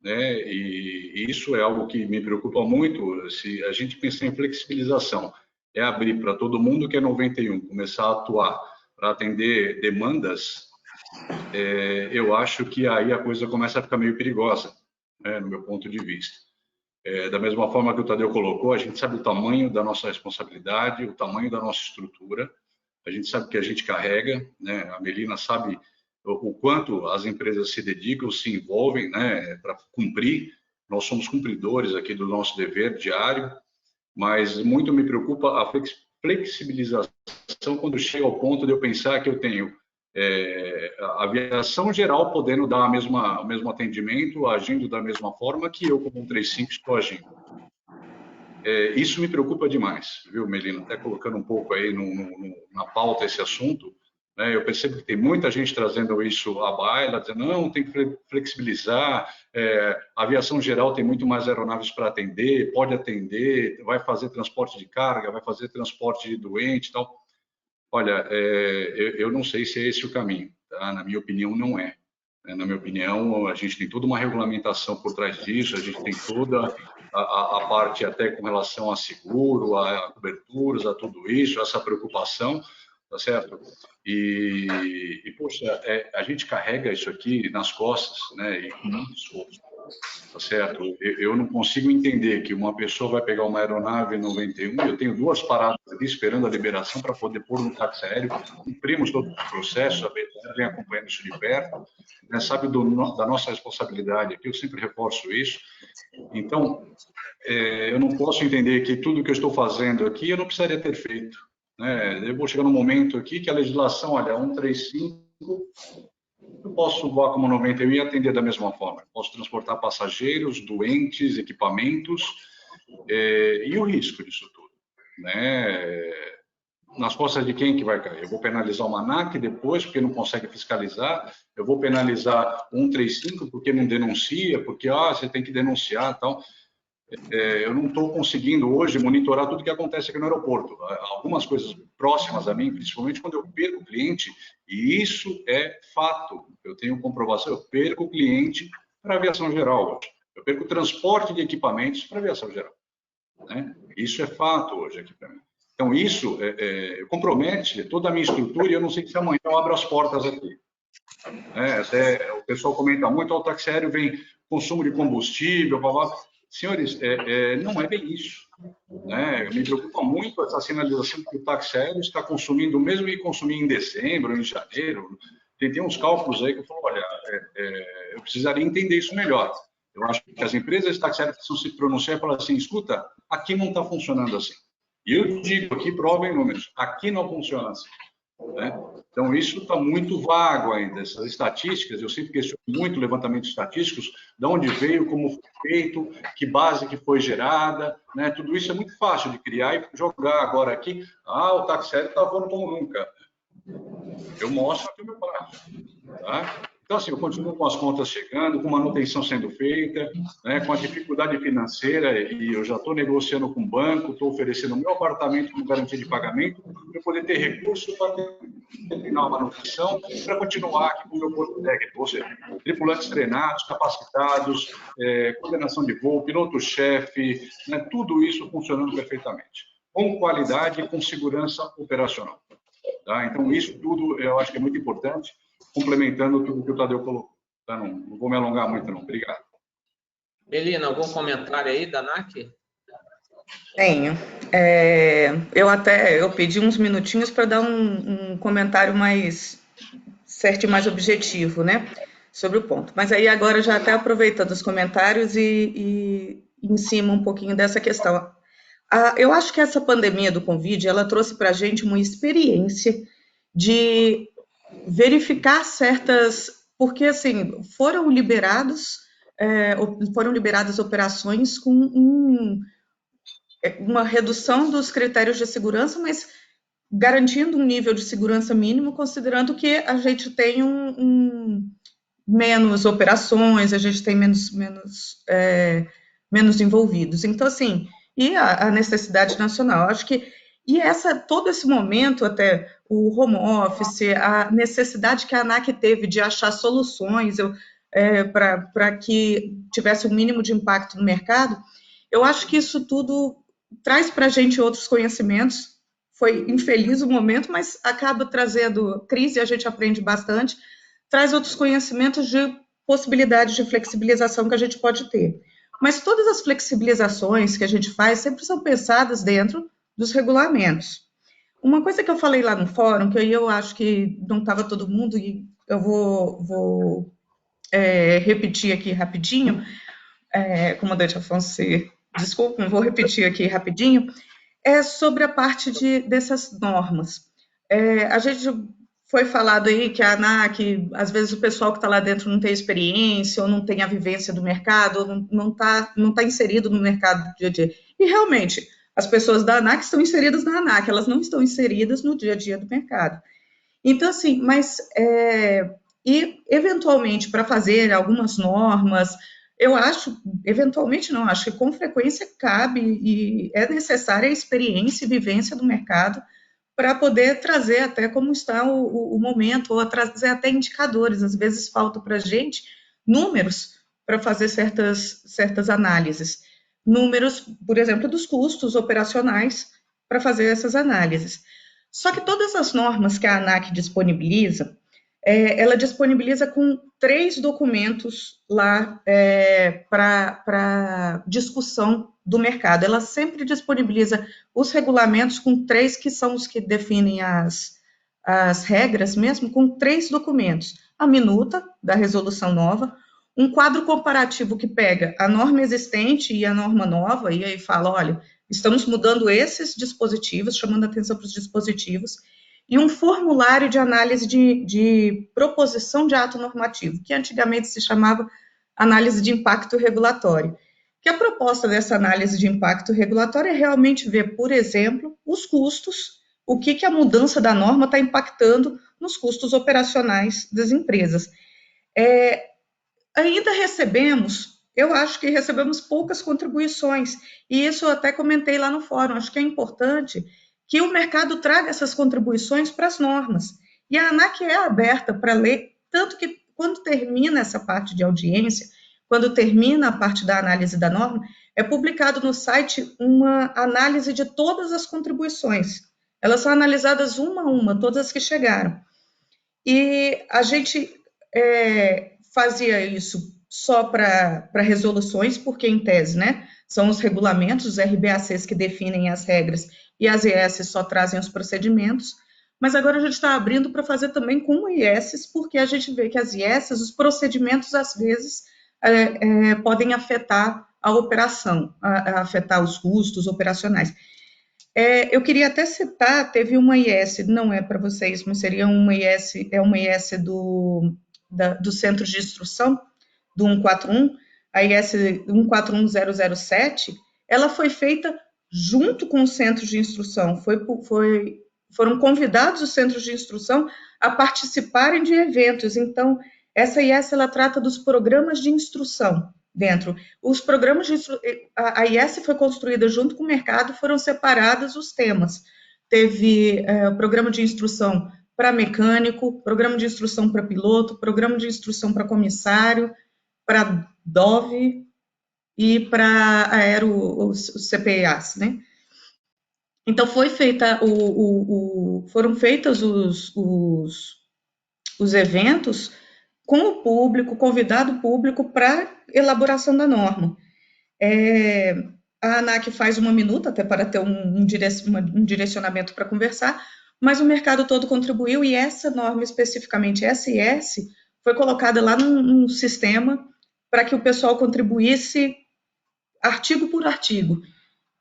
né, e isso é algo que me preocupa muito. Se a gente pensar em flexibilização, é abrir para todo mundo que é 91, começar a atuar para atender demandas, eu acho que aí a coisa começa a ficar meio perigosa, né, no meu ponto de vista. Da mesma forma que o Tadeu colocou, a gente sabe o tamanho da nossa responsabilidade, o tamanho da nossa estrutura, a gente sabe que a gente carrega, né? A Melina sabe o quanto as empresas se dedicam, se envolvem, né, para cumprir. Nós somos cumpridores aqui do nosso dever diário, mas muito me preocupa a flexibilização quando chega ao ponto de eu pensar que eu tenho a aviação geral podendo dar o mesmo atendimento, agindo da mesma forma que eu, como um 35, estou agindo. Isso me preocupa demais, viu, Melina? Até colocando um pouco aí na pauta esse assunto, né, eu percebo que tem muita gente trazendo isso à baila, dizendo, não, tem que flexibilizar, a aviação geral tem muito mais aeronaves para atender, pode atender, vai fazer transporte de carga, vai fazer transporte de doente e tal. Olha, eu não sei se é esse o caminho, tá? Na minha opinião, não é. Na minha opinião, a gente tem toda uma regulamentação por trás disso, a gente tem toda a parte até com relação a seguro, a coberturas, a tudo isso, essa preocupação, tá certo? Poxa, a gente carrega isso aqui nas costas, né? E com muito esforço, tá certo? Eu não consigo entender que uma pessoa vai pegar uma aeronave 91, eu tenho 2 paradas ali esperando a liberação para poder pôr no táxi aéreo, cumprimos todo o processo, a BTR vem acompanhando isso de perto, né, sabe da nossa responsabilidade aqui, eu sempre reforço isso. Então, eu não posso entender que tudo que eu estou fazendo aqui eu não precisaria ter feito, né? Eu vou chegar num momento aqui que a legislação, olha, 135, eu posso voar como 91 e atender da mesma forma. Eu posso transportar passageiros, doentes, equipamentos, e o risco disso tudo, né? nas costas de quem que vai cair? Eu vou penalizar o ANAC depois, porque não consegue fiscalizar, eu vou penalizar o 135 porque não denuncia, porque você tem que denunciar e tal. Eu não estou conseguindo hoje monitorar tudo que acontece aqui no aeroporto. Algumas coisas próximas a mim, principalmente quando eu perco o cliente, e isso é fato. Eu tenho comprovação, eu perco o cliente para a aviação geral hoje. Eu perco o transporte de equipamentos para a aviação geral. Né? Isso é fato hoje aqui para mim. Então, isso compromete toda a minha estrutura e eu não sei se amanhã eu abro as portas aqui. Até o pessoal comenta muito, o táxi aéreo vem consumo de combustível, blá, blá. Senhores, não é bem isso. Né? Me preocupa muito essa sinalização que o táxi aéreo está consumindo, mesmo que consumir em dezembro, em janeiro. Tem uns cálculos aí que eu falo, olha, eu precisaria entender isso melhor. Eu acho que as empresas de táxi aéreo precisam se pronunciar e falar assim, escuta, aqui não está funcionando assim. E eu digo aqui, prova em números, aqui não funciona assim. Né? Então, isso está muito vago ainda. Essas estatísticas, eu sempre questiono muito levantamentos estatísticos, de onde veio, como foi feito, que base que foi gerada, né? Tudo isso é muito fácil de criar e jogar agora aqui. O táxi aéreo está voando como nunca. Eu mostro aqui o meu prazo. Tá? Então, assim, eu continuo com as contas chegando, com manutenção sendo feita, né, com a dificuldade financeira, e eu já estou negociando com o banco, estou oferecendo o meu apartamento como garantia de pagamento, para eu poder ter recursos para terminar a manutenção, para continuar aqui com o meu corpo técnico, ou seja, tripulantes treinados, capacitados, coordenação de voo, piloto-chefe, né, tudo isso funcionando perfeitamente, com qualidade e com segurança operacional. Tá? Então, isso tudo eu acho que é muito importante, complementando tudo que o Tadeu colocou. Tá? Não vou me alongar muito, não. Obrigado. Melina, algum comentário aí da ANAC? Tenho. Eu pedi uns minutinhos para dar um comentário mais certo e mais objetivo, né, sobre o ponto. Mas aí agora já até aproveitando os comentários e em cima um pouquinho dessa questão. Eu acho que essa pandemia do Covid, ela trouxe para a gente uma experiência de verificar porque assim foram liberadas operações com uma redução dos critérios de segurança, mas garantindo um nível de segurança mínimo, considerando que a gente tem menos operações, a gente tem menos envolvidos. Então, assim, e a necessidade nacional, acho que todo esse momento, até o home office, a necessidade que a ANAC teve de achar soluções para que tivesse um mínimo de impacto no mercado, eu acho que isso tudo traz para a gente outros conhecimentos. Foi infeliz o momento, mas acaba trazendo crise, a gente aprende bastante, traz outros conhecimentos de possibilidades de flexibilização que a gente pode ter. Mas todas as flexibilizações que a gente faz sempre são pensadas dentro dos regulamentos. Uma coisa que eu falei lá no fórum, que aí eu acho que não estava todo mundo, e eu vou repetir aqui rapidinho, comandante Afonso, desculpa, vou repetir aqui rapidinho, é sobre a parte dessas normas. A gente foi falado aí que a ANAC, às vezes o pessoal que está lá dentro não tem experiência, ou não tem a vivência do mercado, ou não tá inserido no mercado do dia a dia. E realmente, as pessoas da ANAC estão inseridas na ANAC, elas não estão inseridas no dia a dia do mercado. Então, assim, e eventualmente, para fazer algumas normas, eu acho que com frequência cabe e é necessária a experiência e vivência do mercado para poder trazer até como está o momento, ou trazer até indicadores. Às vezes falta para a gente números para fazer certas análises. Números, por exemplo, dos custos operacionais para fazer essas análises. Só que todas as normas que a ANAC disponibiliza, ela disponibiliza com 3 documentos lá para discussão do mercado. Ela sempre disponibiliza os regulamentos com 3, que são os que definem as regras mesmo, com 3 documentos. A minuta da resolução nova, um quadro comparativo que pega a norma existente e a norma nova, e aí fala, olha, estamos mudando esses dispositivos, chamando a atenção para os dispositivos, e um formulário de análise de proposição de ato normativo, que antigamente se chamava análise de impacto regulatório. Que a proposta dessa análise de impacto regulatório é realmente ver, por exemplo, os custos, o que a mudança da norma está impactando nos custos operacionais das empresas. Ainda recebemos, eu acho que recebemos poucas contribuições, e isso eu até comentei lá no fórum, acho que é importante que o mercado traga essas contribuições para as normas. E a ANAC é aberta para ler, tanto que quando termina essa parte de audiência, quando termina a parte da análise da norma, é publicado no site uma análise de todas as contribuições. Elas são analisadas uma a uma, todas as que chegaram. E a gente fazia isso só para resoluções, porque, em tese, né, são os regulamentos, os RBACs que definem as regras, e as IS só trazem os procedimentos, mas agora a gente está abrindo para fazer também com IS, porque a gente vê que as IS, os procedimentos, às vezes, podem afetar a operação, afetar os custos operacionais. Eu queria até citar, teve uma IS, não é para vocês, mas seria uma IS, uma IS do Centro de Instrução, do 141, a IS 141007, ela foi feita junto com o Centro de Instrução, foram convidados os centros de instrução a participarem de eventos. Então, essa IS, ela trata dos programas de instrução dentro. Os programas de a IS foi construída junto com o mercado, foram separados os temas. Teve programa de instrução para mecânico, programa de instrução para piloto, programa de instrução para comissário, para DOV e para os CPAs, né? Então, foram feitos os eventos com o público, convidado público para elaboração da norma. A ANAC faz uma minuta, até para ter um direcionamento para conversar, mas o mercado todo contribuiu, e essa norma, especificamente SIS, foi colocada lá num sistema para que o pessoal contribuísse artigo por artigo,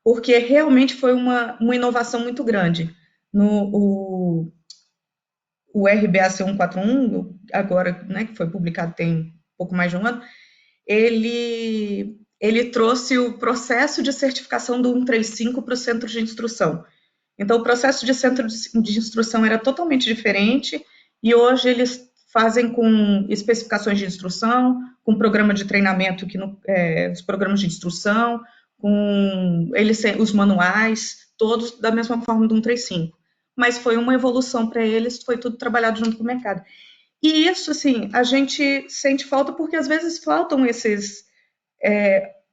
porque realmente foi uma inovação muito grande. O RBAC 141, agora, né, que foi publicado tem pouco mais de um ano, ele trouxe o processo de certificação do 135 para o centro de instrução. Então, o processo de centro de instrução era totalmente diferente, e hoje eles fazem com especificações de instrução, com programa de treinamento, os programas de instrução, com os manuais, todos da mesma forma do 135. Mas foi uma evolução para eles, foi tudo trabalhado junto com o mercado. E isso, assim, a gente sente falta, porque às vezes faltam esses...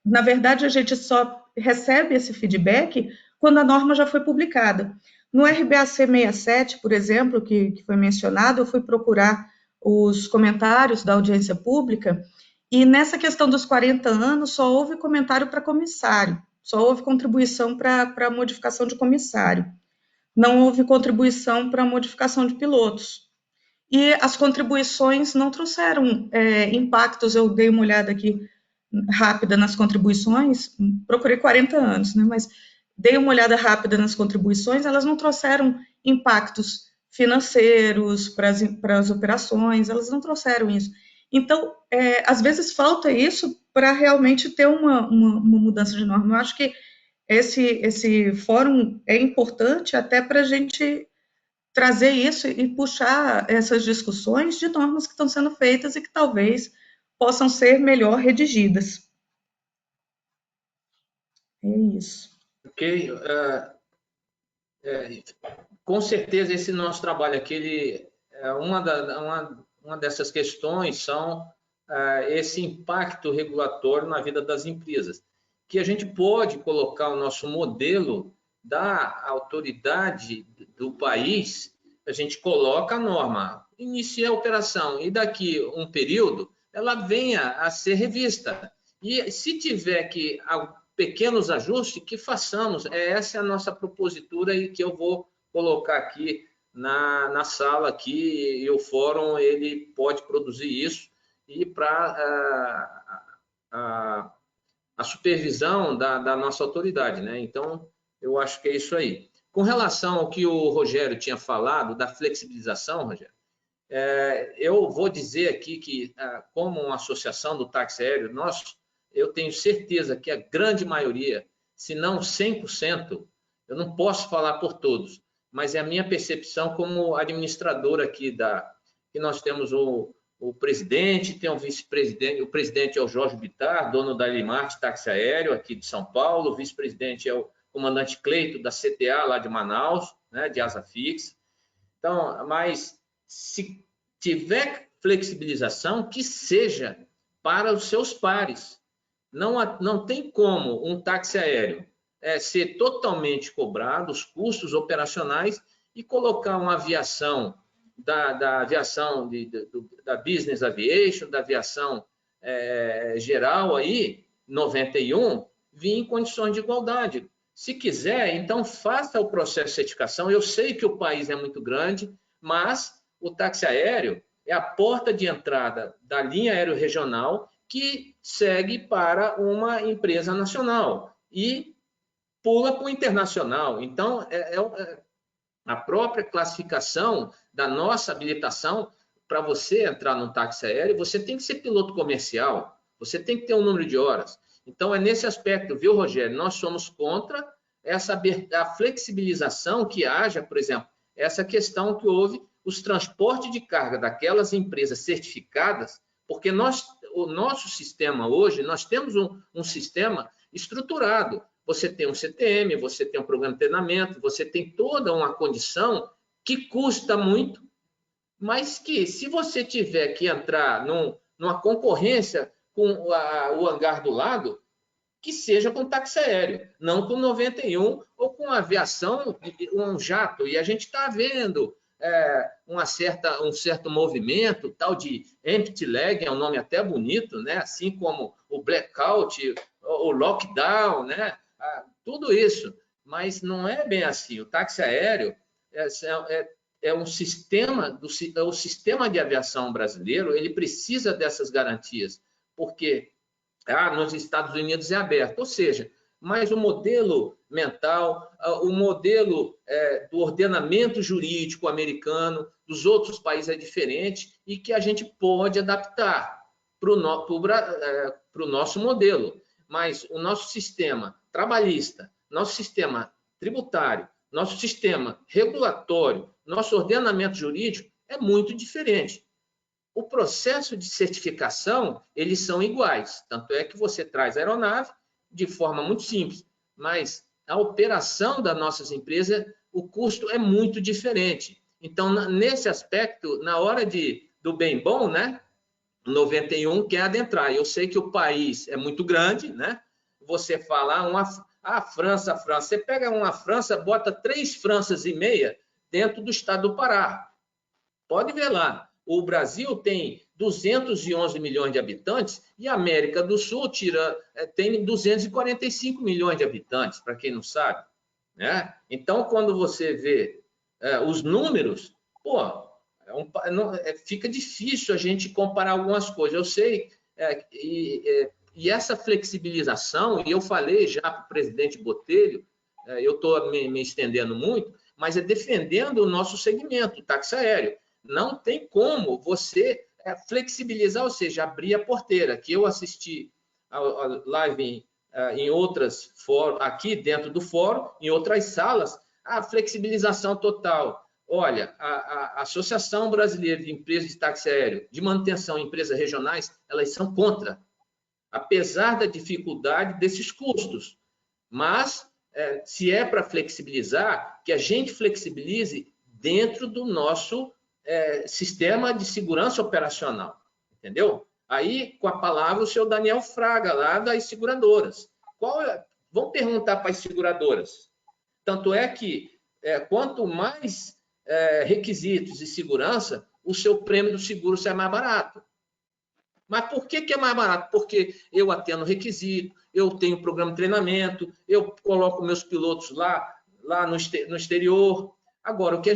na verdade, a gente só recebe esse feedback quando a norma já foi publicada. No RBAC 67, por exemplo, que foi mencionado, eu fui procurar os comentários da audiência pública, e nessa questão dos 40 anos, só houve comentário para comissário, só houve contribuição para modificação de comissário. Não houve contribuição para modificação de pilotos. E as contribuições não trouxeram impactos. Eu dei uma olhada aqui rápida nas contribuições, procurei 40 anos, né, mas dei uma olhada rápida nas contribuições, elas não trouxeram impactos financeiros para as operações, elas não trouxeram isso. Então, às vezes falta isso para realmente ter uma mudança de norma. Eu acho que esse fórum é importante até para a gente trazer isso e puxar essas discussões de normas que estão sendo feitas e que talvez possam ser melhor redigidas. É isso. Ok. Com certeza, esse nosso trabalho aqui, uma dessas questões são esse impacto regulatório na vida das empresas, que a gente pode colocar o nosso modelo da autoridade do país, a gente coloca a norma, inicia a operação, e daqui um período ela venha a ser revista. E se tiver que pequenos ajustes, que façamos. Essa é a nossa propositura e que eu vou colocar aqui na sala aqui, e o fórum ele pode produzir isso, e para a supervisão da nossa autoridade, né? Então, eu acho que é isso aí. Com relação ao que o Rogério tinha falado, da flexibilização, Rogério, eu vou dizer aqui que, como uma associação do táxi aéreo, eu tenho certeza que a grande maioria, se não 100%, eu não posso falar por todos, mas é a minha percepção como administrador aqui que nós temos o presidente, tem o vice-presidente, o presidente é o Jorge Bittar, dono da Limarte Táxi Aéreo aqui de São Paulo, o vice-presidente é o comandante Cleito da CTA lá de Manaus, né, de asa fixa. Então, mas se tiver flexibilização, que seja para os seus pares. Não tem como um táxi aéreo ser totalmente cobrado, os custos operacionais, e colocar uma aviação da aviação da business aviation, da aviação geral aí, 91, vir em condições de igualdade. Se quiser, então faça o processo de certificação. Eu sei que o país é muito grande, mas o táxi aéreo é a porta de entrada da linha aéreo-regional que segue para uma empresa nacional e pula para o internacional. Então, a própria classificação da nossa habilitação, para você entrar no táxi aéreo, você tem que ser piloto comercial, você tem que ter um número de horas. Então, é nesse aspecto, viu, Rogério? Nós somos contra a flexibilização que haja, por exemplo, essa questão que houve, os transportes de carga daquelas empresas certificadas, porque o nosso sistema hoje, nós temos um sistema estruturado. Você tem um CTM, você tem um programa de treinamento, você tem toda uma condição que custa muito, mas que, se você tiver que entrar numa concorrência com o hangar do lado, que seja com táxi aéreo, não com 91 ou com aviação, um jato. E a gente está vendo um certo movimento, tal de empty leg, é um nome até bonito, né? Assim como o blackout, o lockdown, né? Tudo isso, mas não é bem assim. O táxi aéreo é um sistema, o sistema de aviação brasileiro, ele precisa dessas garantias, porque nos Estados Unidos é aberto, ou seja, mas o modelo mental, o modelo do ordenamento jurídico americano, dos outros países é diferente e que a gente pode adaptar para o nosso modelo. Mas o nosso sistema trabalhista, nosso sistema tributário, nosso sistema regulatório, nosso ordenamento jurídico é muito diferente. O processo de certificação, eles são iguais, tanto é que você traz a aeronave de forma muito simples, mas a operação das nossas empresas, o custo é muito diferente. Então, nesse aspecto, na hora do bem bom, né, 91 quer adentrar. Eu sei que o país é muito grande, né? Você fala a França, você pega uma França, bota 3 Franças e meia dentro do estado do Pará. Pode ver lá. O Brasil tem 211 milhões de habitantes e a América do Sul tem 245 milhões de habitantes, para quem não sabe, né? Então, quando você vê os números, fica difícil a gente comparar algumas coisas. Eu sei, e essa flexibilização, e eu falei já para o presidente Botelho, eu estou me estendendo muito, mas é defendendo o nosso segmento, o táxi aéreo. Não tem como você flexibilizar, ou seja, abrir a porteira, que eu assisti a live em outras fóruns, aqui dentro do fórum, em outras salas, a flexibilização total. Olha, a Associação Brasileira de Empresas de Táxi Aéreo, de manutenção em empresas regionais, elas são contra, apesar da dificuldade desses custos. Mas, se é para flexibilizar, que a gente flexibilize dentro do nosso sistema de segurança operacional, entendeu? Aí, com a palavra, o senhor Daniel Fraga, lá das seguradoras. Vão perguntar para as seguradoras. Tanto é que, quanto mais requisitos de segurança, o seu prêmio do seguro sai mais barato. Mas por que é mais barato? Porque eu atendo requisito, eu tenho programa de treinamento, eu coloco meus pilotos lá no exterior. Agora, o que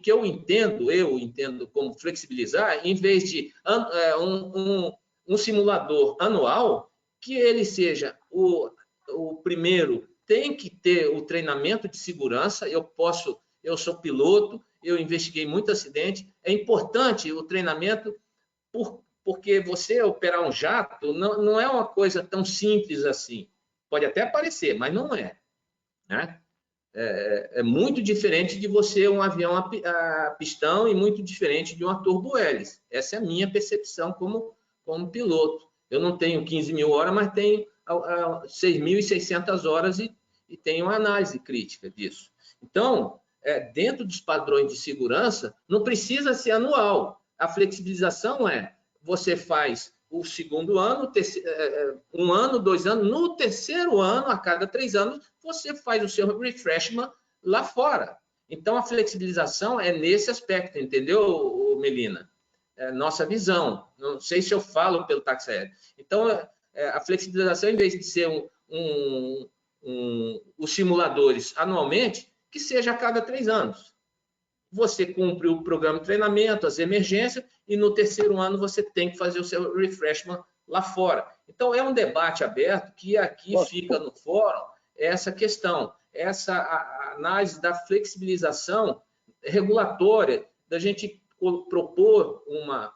eu entendo como flexibilizar, em vez de um simulador anual, que ele seja o primeiro, tem que ter o treinamento de segurança. Eu sou piloto, eu investiguei muito acidente. É importante o treinamento, porque você operar um jato não é uma coisa tão simples assim. Pode até parecer, mas não é, né? É muito diferente de você um avião a pistão e muito diferente de uma turbo-hélice. Essa é a minha percepção como piloto. Eu não tenho 15 mil horas, mas tenho 6.600 horas e tenho uma análise crítica disso. Então, dentro dos padrões de segurança, não precisa ser anual. A flexibilização você faz o segundo ano, um ano, 2 anos, no terceiro ano, a cada 3 anos, você faz o seu refreshment lá fora. Então, a flexibilização é nesse aspecto, entendeu, Melina? É nossa visão. Não sei se eu falo pelo táxi aéreo. Então, a flexibilização, em vez de ser os simuladores anualmente, que seja a cada 3 anos. Você cumpre o programa de treinamento, as emergências, e no terceiro ano você tem que fazer o seu refreshment lá fora. Então, é um debate aberto que aqui fica no fórum essa questão, essa análise da flexibilização regulatória, da gente propor uma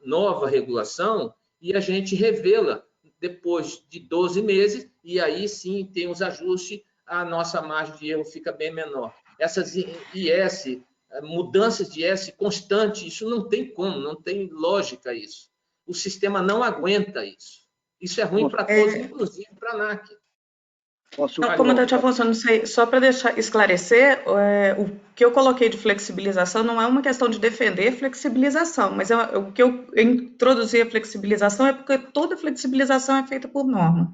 nova regulação e a gente revê-la depois de 12 meses, e aí sim tem os ajustes, a nossa margem de erro fica bem menor. Essas IS, mudanças de IS constante, isso não tem como, não tem lógica isso. O sistema não aguenta isso. Isso é ruim para todos, inclusive para a ANAC. Comandante Afonso, não sei, só para esclarecer, o que eu coloquei de flexibilização não é uma questão de defender flexibilização, mas o que eu introduzi a flexibilização é porque toda flexibilização é feita por norma.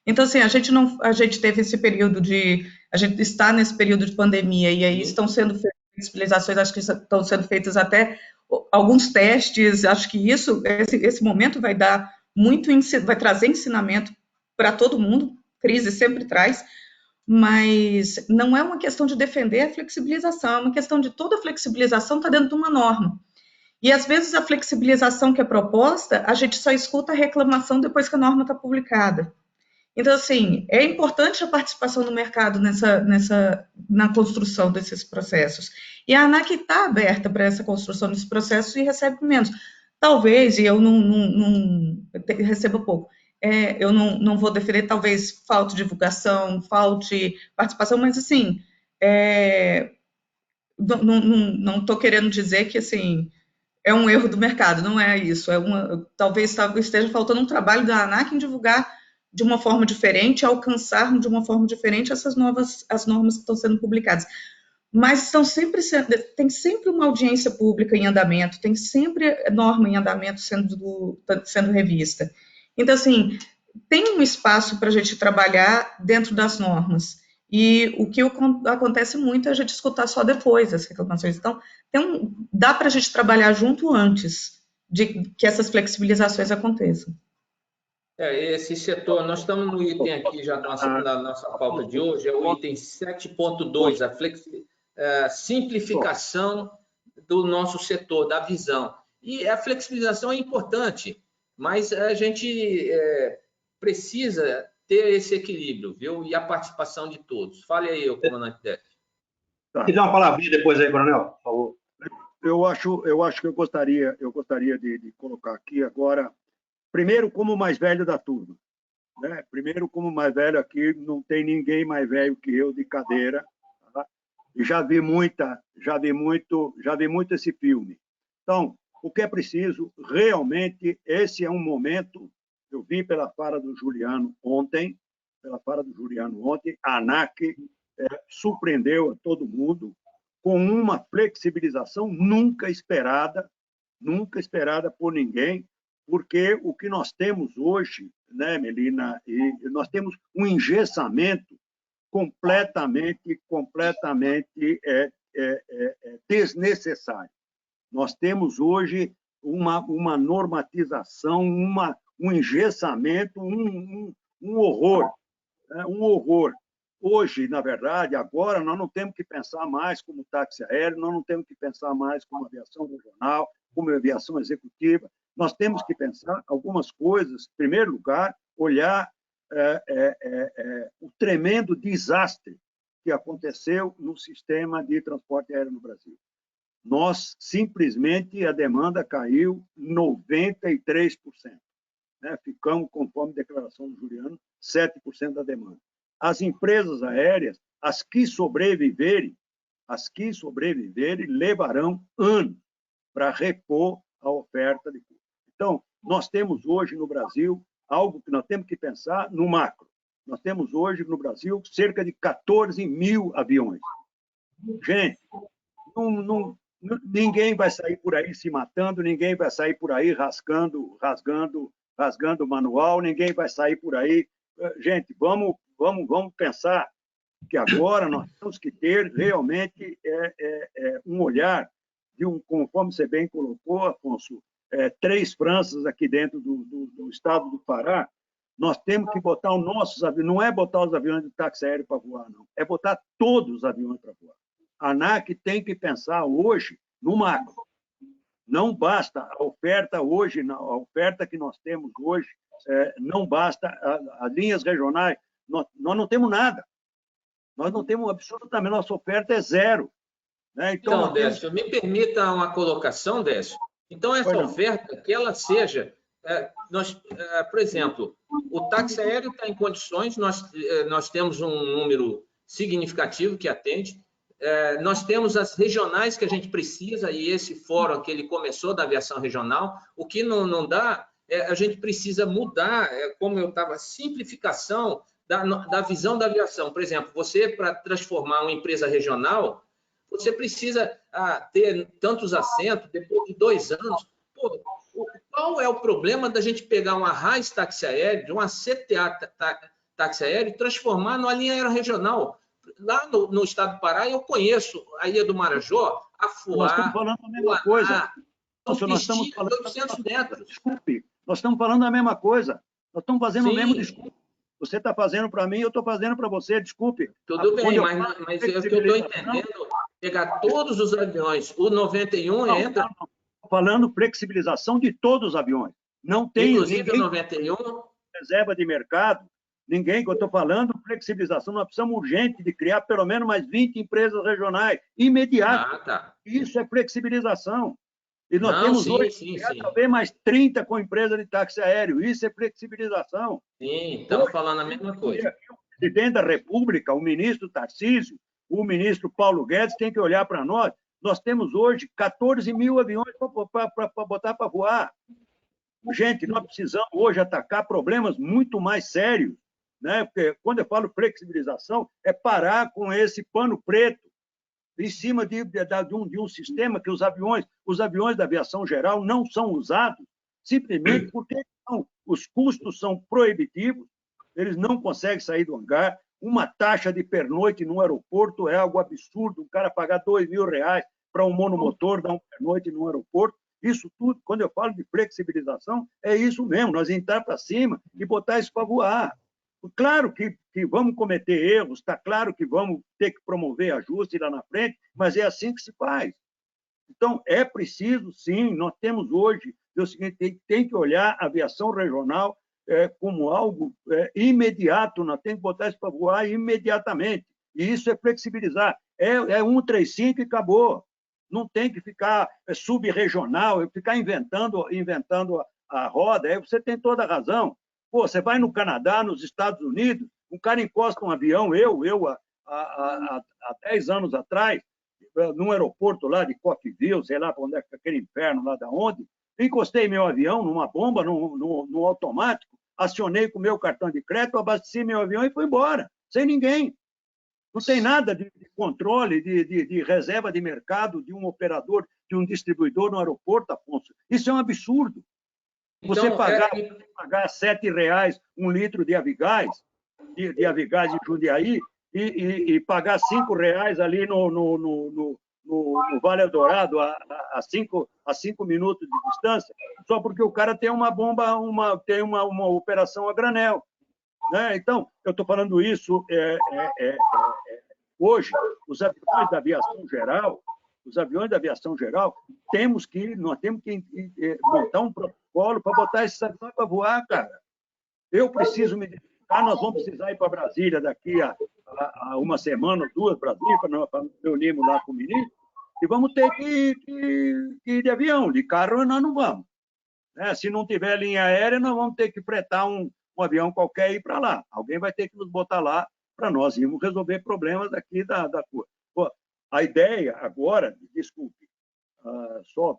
Então, assim, a gente teve esse período a gente está nesse período de pandemia, e aí estão sendo feitas flexibilizações, acho que estão sendo feitas até alguns testes, acho que esse momento vai dar vai trazer ensinamento para todo mundo, crise sempre traz, mas não é uma questão de defender a flexibilização, é uma questão de toda flexibilização está dentro de uma norma. E, às vezes, a flexibilização que é proposta, a gente só escuta a reclamação depois que a norma está publicada. Então, assim, é importante a participação do mercado na construção desses processos. E a ANAC está aberta para essa construção desses processos e recebe menos. Talvez, e eu não receba pouco, eu não vou defender, talvez falte divulgação, falte participação, mas, assim, não estou querendo dizer que, assim, é um erro do mercado, não é isso. Talvez esteja faltando um trabalho da ANAC em divulgar de uma forma diferente, alcançar de uma forma diferente as normas que estão sendo publicadas. Mas tem sempre uma audiência pública em andamento, tem sempre norma em andamento sendo revista. Então, assim, tem um espaço para a gente trabalhar dentro das normas. E o que acontece muito é a gente escutar só depois as reclamações. Então, dá para a gente trabalhar junto antes de que essas flexibilizações aconteçam. Esse setor, nós estamos no item aqui já na nossa pauta de hoje, é o item 7.2, a simplificação do nosso setor, da visão. E a flexibilização é importante, mas a gente precisa ter esse equilíbrio, viu? E a participação de todos. Fale aí, comandante Def. Tá. Quiser uma palavrinha depois aí, coronel, por favor. Eu acho que eu gostaria de colocar aqui agora, primeiro, como mais velho da turma. Né? Primeiro, como mais velho aqui, não tem ninguém mais velho que eu de cadeira. Tá? E já vi muito esse filme. Então, o que é preciso, realmente, esse é um momento, eu vi pela fala do Juliano ontem, a ANAC surpreendeu a todo mundo com uma flexibilização nunca esperada por ninguém, porque o que nós temos hoje, né, Melina, nós temos um engessamento completamente desnecessário. Nós temos hoje uma normatização, um engessamento, um horror, né? Um horror. Hoje, na verdade, agora, nós não temos que pensar mais como táxi aéreo, nós não temos que pensar mais como aviação regional, como aviação executiva. Nós temos que pensar algumas coisas. Em primeiro lugar, olhar o tremendo desastre que aconteceu no sistema de transporte aéreo no Brasil. Nós, simplesmente, a demanda caiu 93%. Né? Ficamos, conforme a declaração do Juliano, 7% da demanda. as empresas aéreas, as que sobreviverem, levarão anos para repor a oferta de custo. Então, nós temos hoje no Brasil algo que nós temos que pensar no macro. Nós temos hoje no Brasil cerca de 14 mil aviões. Gente, ninguém vai sair por aí se matando, ninguém vai sair por aí rasgando o manual, ninguém vai sair por aí. Gente, vamos pensar que agora nós temos que ter realmente um olhar de conforme você bem colocou, Afonso, 3 Franças aqui dentro do estado do Pará. Nós temos que botar os nossos aviões, não é botar os aviões de táxi aéreo para voar, não, é botar todos os aviões para voar. A ANAC tem que pensar hoje no macro. Não basta a oferta hoje, a oferta que nós temos hoje, não basta as linhas regionais, nós não temos nada. Nós não temos absolutamente, nossa oferta é zero. Né? Então, Décio, me permita uma colocação, Décio. Então, essa oferta, que ela seja... por exemplo, o táxi aéreo está em condições, nós temos um número significativo que atende, nós temos as regionais que a gente precisa, e esse fórum que ele começou da aviação regional, o que não dá, a gente precisa mudar, como eu estava, simplificação da visão da aviação. Por exemplo, você, para transformar uma empresa regional, você precisa ter tantos assentos, depois de 2 anos. Pô, qual é o problema da gente pegar uma RAIS táxi aéreo, de uma CTA táxi aéreo, e transformar numa linha aérea regional? Lá no estado do Pará, eu conheço a Ilha do Marajó, a FUA... Nós estamos falando da mesma coisa. Nós estamos falando 800 metros. Desculpe, nós estamos falando da mesma coisa. Nós estamos fazendo o mesmo discurso. Você está fazendo para mim, eu estou fazendo para você, desculpe. Tudo bem, mas o que eu estou entendendo, pegar todos os aviões, o 91 entra... Não. Falando flexibilização de todos os aviões. Não tem inclusive o 91 reserva de mercado, ninguém que eu estou falando flexibilização, nós precisamos urgente de criar pelo menos mais 20 empresas regionais, imediato. Tá. Isso é flexibilização. E nós temos hoje talvez mais 30 com empresa de táxi aéreo, isso é flexibilização. Sim, estamos falando a mesma coisa. O presidente da República, o ministro Tarcísio, o ministro Paulo Guedes tem que olhar para nós. Nós temos hoje 14 mil aviões para botar para voar. Gente, nós precisamos hoje atacar problemas muito mais sérios, né? Porque quando eu falo flexibilização, é parar com esse pano preto em cima de um sistema que os aviões da aviação geral não são usados, simplesmente porque os custos são proibitivos, eles não conseguem sair do hangar. Uma taxa de pernoite no aeroporto é algo absurdo, o cara pagar R$2.000 para um monomotor dar um pernoite no aeroporto. Isso tudo, quando eu falo de flexibilização, é isso mesmo, nós entrar para cima e botar isso para voar. Claro que vamos cometer erros, está claro que vamos ter que promover ajustes lá na frente, mas é assim que se faz. Então, é preciso, sim, nós temos hoje, é o seguinte, tem que olhar a aviação regional como algo imediato, nós temos que botar isso para voar imediatamente. E isso é flexibilizar. É 135 e acabou. Não tem que ficar subregional, ficar inventando a roda. Aí você tem toda a razão. Pô, você vai no Canadá, nos Estados Unidos, um cara encosta um avião, há 10 anos atrás, num aeroporto lá de Coffeyville, sei lá para onde é aquele inferno lá da onde, encostei meu avião numa bomba, no automático, acionei com meu cartão de crédito, abasteci meu avião e fui embora, sem ninguém. Não tem nada de controle, de reserva de mercado, de um operador, de um distribuidor no aeroporto, Afonso. Isso é um absurdo. Você pagar R$7 um litro de Avigás, de Avigás de Jundiaí, e pagar R$5 ali no Vale Eldorado, a 5 minutos de distância, só porque o cara tem uma bomba, tem uma operação a granel. Né? Então, eu estou falando isso hoje, os aviões da aviação geral, nós temos que montar um protocolo para botar esses aviões para voar, cara. Eu preciso me dedicar, nós vamos precisar ir para Brasília daqui a uma semana, 2, Brasília, para nos reunirmos lá com o ministro, e vamos ter que ir de avião, de carro nós não vamos. Né? Se não tiver linha aérea, nós vamos ter que fretar um avião qualquer e ir para lá. Alguém vai ter que nos botar lá para nós irmos resolver problemas aqui da coisa. A ideia agora, desculpe, só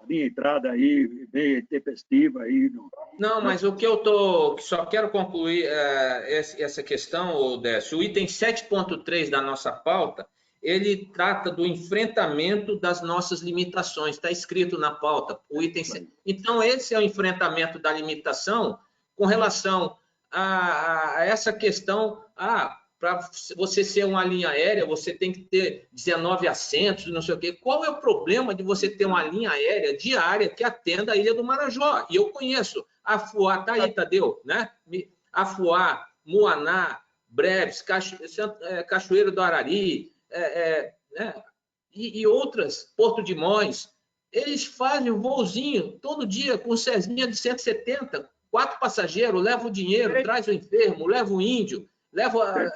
a minha entrada aí, bem tempestiva aí. Não, mas o que só quero concluir essa questão, Décio. O item 7.3 da nossa pauta, ele trata do enfrentamento das nossas limitações. Está escrito na pauta. Então, esse é o enfrentamento da limitação com relação a essa questão. Para você ser uma linha aérea, você tem que ter 19 assentos, não sei o quê. Qual é o problema de você ter uma linha aérea diária que atenda a Ilha do Marajó? E eu conheço Afuá, tá aí, Tadeu, né? Afuá, Muaná, Breves, Cachoeiro do Arari, né? E outras, Porto de Mós. Eles fazem um voozinho todo dia com Cezinha de 170, 4 passageiros, leva o dinheiro, traz o enfermo, leva o índio, leva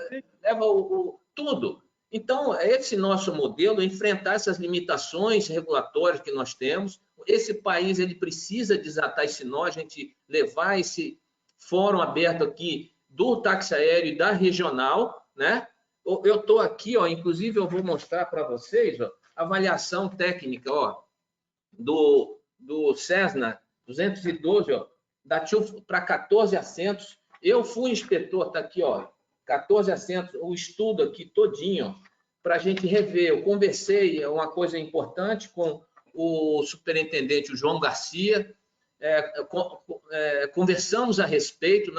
tudo. Então, esse nosso modelo é enfrentar essas limitações regulatórias que nós temos. Esse país ele precisa desatar esse nó, a gente levar esse fórum aberto aqui do táxi aéreo e da regional, né? Eu estou aqui, inclusive eu vou mostrar para vocês a avaliação técnica do Cessna 212, da TIL para 14 assentos. Eu fui inspetor, está aqui, 14 assentos, o estudo aqui todinho, para a gente rever. Eu conversei, uma coisa importante, com o superintendente, o João Garcia, conversamos a respeito,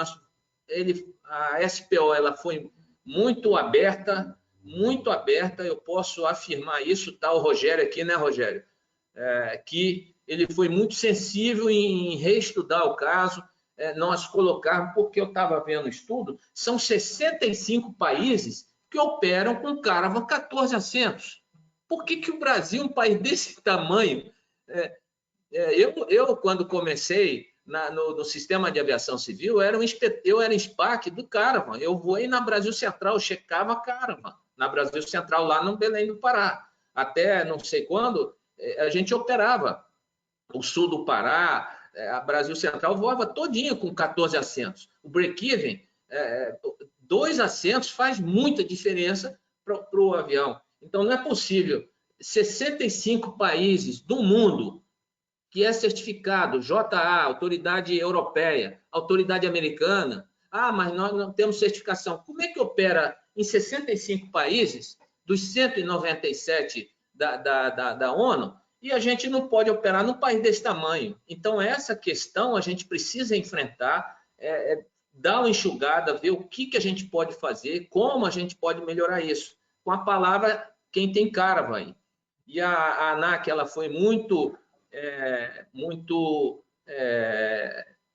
a SPO ela foi muito aberta, eu posso afirmar isso, tá o Rogério aqui, né, Rogério? Que ele foi muito sensível em reestudar o caso, nós colocarmos, porque eu estava vendo o estudo, são 65 países que operam com Caravan 14 assentos. Por que o Brasil, um país desse tamanho... Eu, quando comecei no sistema de aviação civil, eu era SPAC do Caravan. Eu voei na Brasil Central, eu checava a Caravan, na Brasil Central, lá no Belém do Pará. Até não sei quando, a gente operava o sul do Pará, a Brasil Central voava todinha com 14 assentos. O break-even, 2 assentos faz muita diferença para o avião. Então, não é possível 65 países do mundo que é certificado, JA, Autoridade Europeia, Autoridade Americana, mas nós não temos certificação. Como é que opera em 65 países, dos 197 da ONU, e a gente não pode operar num país desse tamanho? Então, essa questão a gente precisa enfrentar, dar uma enxugada, ver o que a gente pode fazer, como a gente pode melhorar isso. Com a palavra, quem tem Caravan. E a ANAC ela foi muito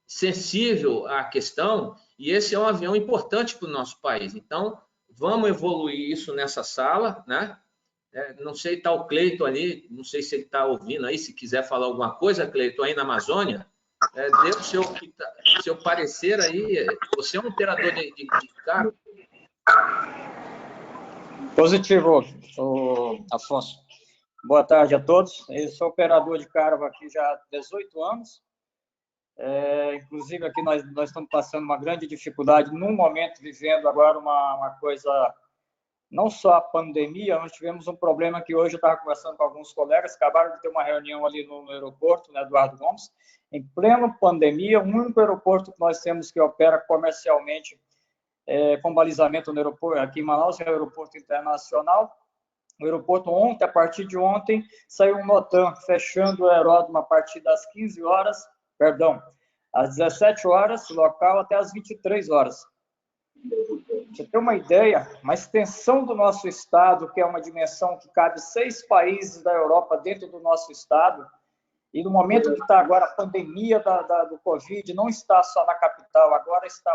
sensível à questão, e esse é um avião importante para o nosso país. Então, vamos evoluir isso nessa sala, né? Não sei, está o Cleiton ali, não sei se ele está ouvindo aí, se quiser falar alguma coisa, Cleiton, aí na Amazônia, dê o seu parecer aí. Você é um operador de carro? Positivo, Afonso. Boa tarde a todos. Eu sou operador de Caravan aqui já há 18 anos. Inclusive, aqui nós estamos passando uma grande dificuldade, num momento, vivendo agora uma coisa, não só a pandemia, nós tivemos um problema que hoje eu estava conversando com alguns colegas, acabaram de ter uma reunião ali no aeroporto, né, Eduardo Gomes, em plena pandemia, o único aeroporto que nós temos que opera comercialmente com balizamento no aeroporto, aqui em Manaus, é o aeroporto internacional. O aeroporto ontem, a partir de ontem, saiu um NOTAM fechando o aeródromo a partir das 15 horas, às 17 horas, local até às 23 horas. Você tem uma ideia, uma extensão do nosso estado, que é uma dimensão que cabe 6 países da Europa dentro do nosso estado, e no momento que está agora a pandemia do Covid, não está só na capital, agora está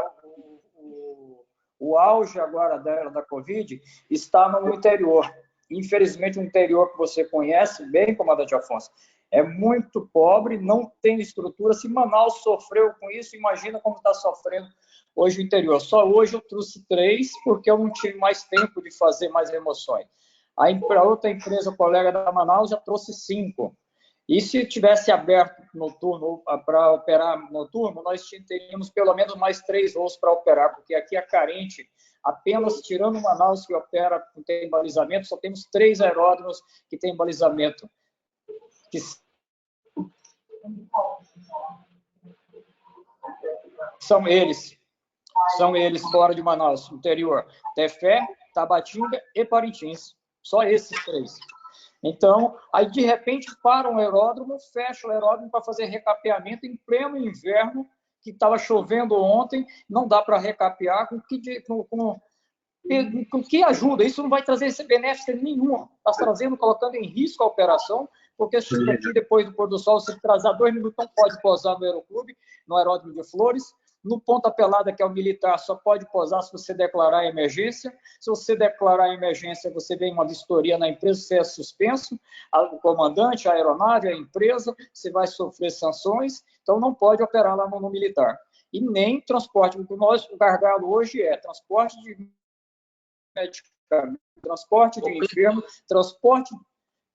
o auge agora da Covid, está no interior. Infelizmente, o interior que você conhece bem, comandante Afonso, é muito pobre, não tem estrutura. Se Manaus sofreu com isso, imagina como está sofrendo hoje o interior. Só hoje eu trouxe 3, porque eu não tive mais tempo de fazer mais remoções. A outra empresa, colega da Manaus, já trouxe 5. E se tivesse aberto noturno para operar noturno, nós teríamos pelo menos mais 3 voos para operar, porque aqui é carente, apenas tirando Manaus, que opera, que tem balizamento, só temos 3 aeródromos que têm balizamento. São eles fora de Manaus, interior, Tefé, Tabatinga e Parintins, só esses 3. Então, aí de repente para um aeródromo, fecha o aeródromo para fazer recapeamento em pleno inverno, que estava chovendo ontem, não dá para recapear, com que ajuda? Isso não vai trazer esse benefício nenhum, está trazendo, colocando em risco a operação, porque se aqui depois do pôr do sol, se atrasar 2 minutos, não pode pousar no aeroclube, no aeródromo de Flores. No Ponta Pelada, que é o militar, só pode pousar se você declarar a emergência. Se você declarar a emergência, você vem uma vistoria na empresa, você é suspenso, o comandante, a aeronave, a empresa, você vai sofrer sanções, então não pode operar lá no militar. E nem transporte, o gargalo hoje é transporte de medicamento, transporte de enfermo, transporte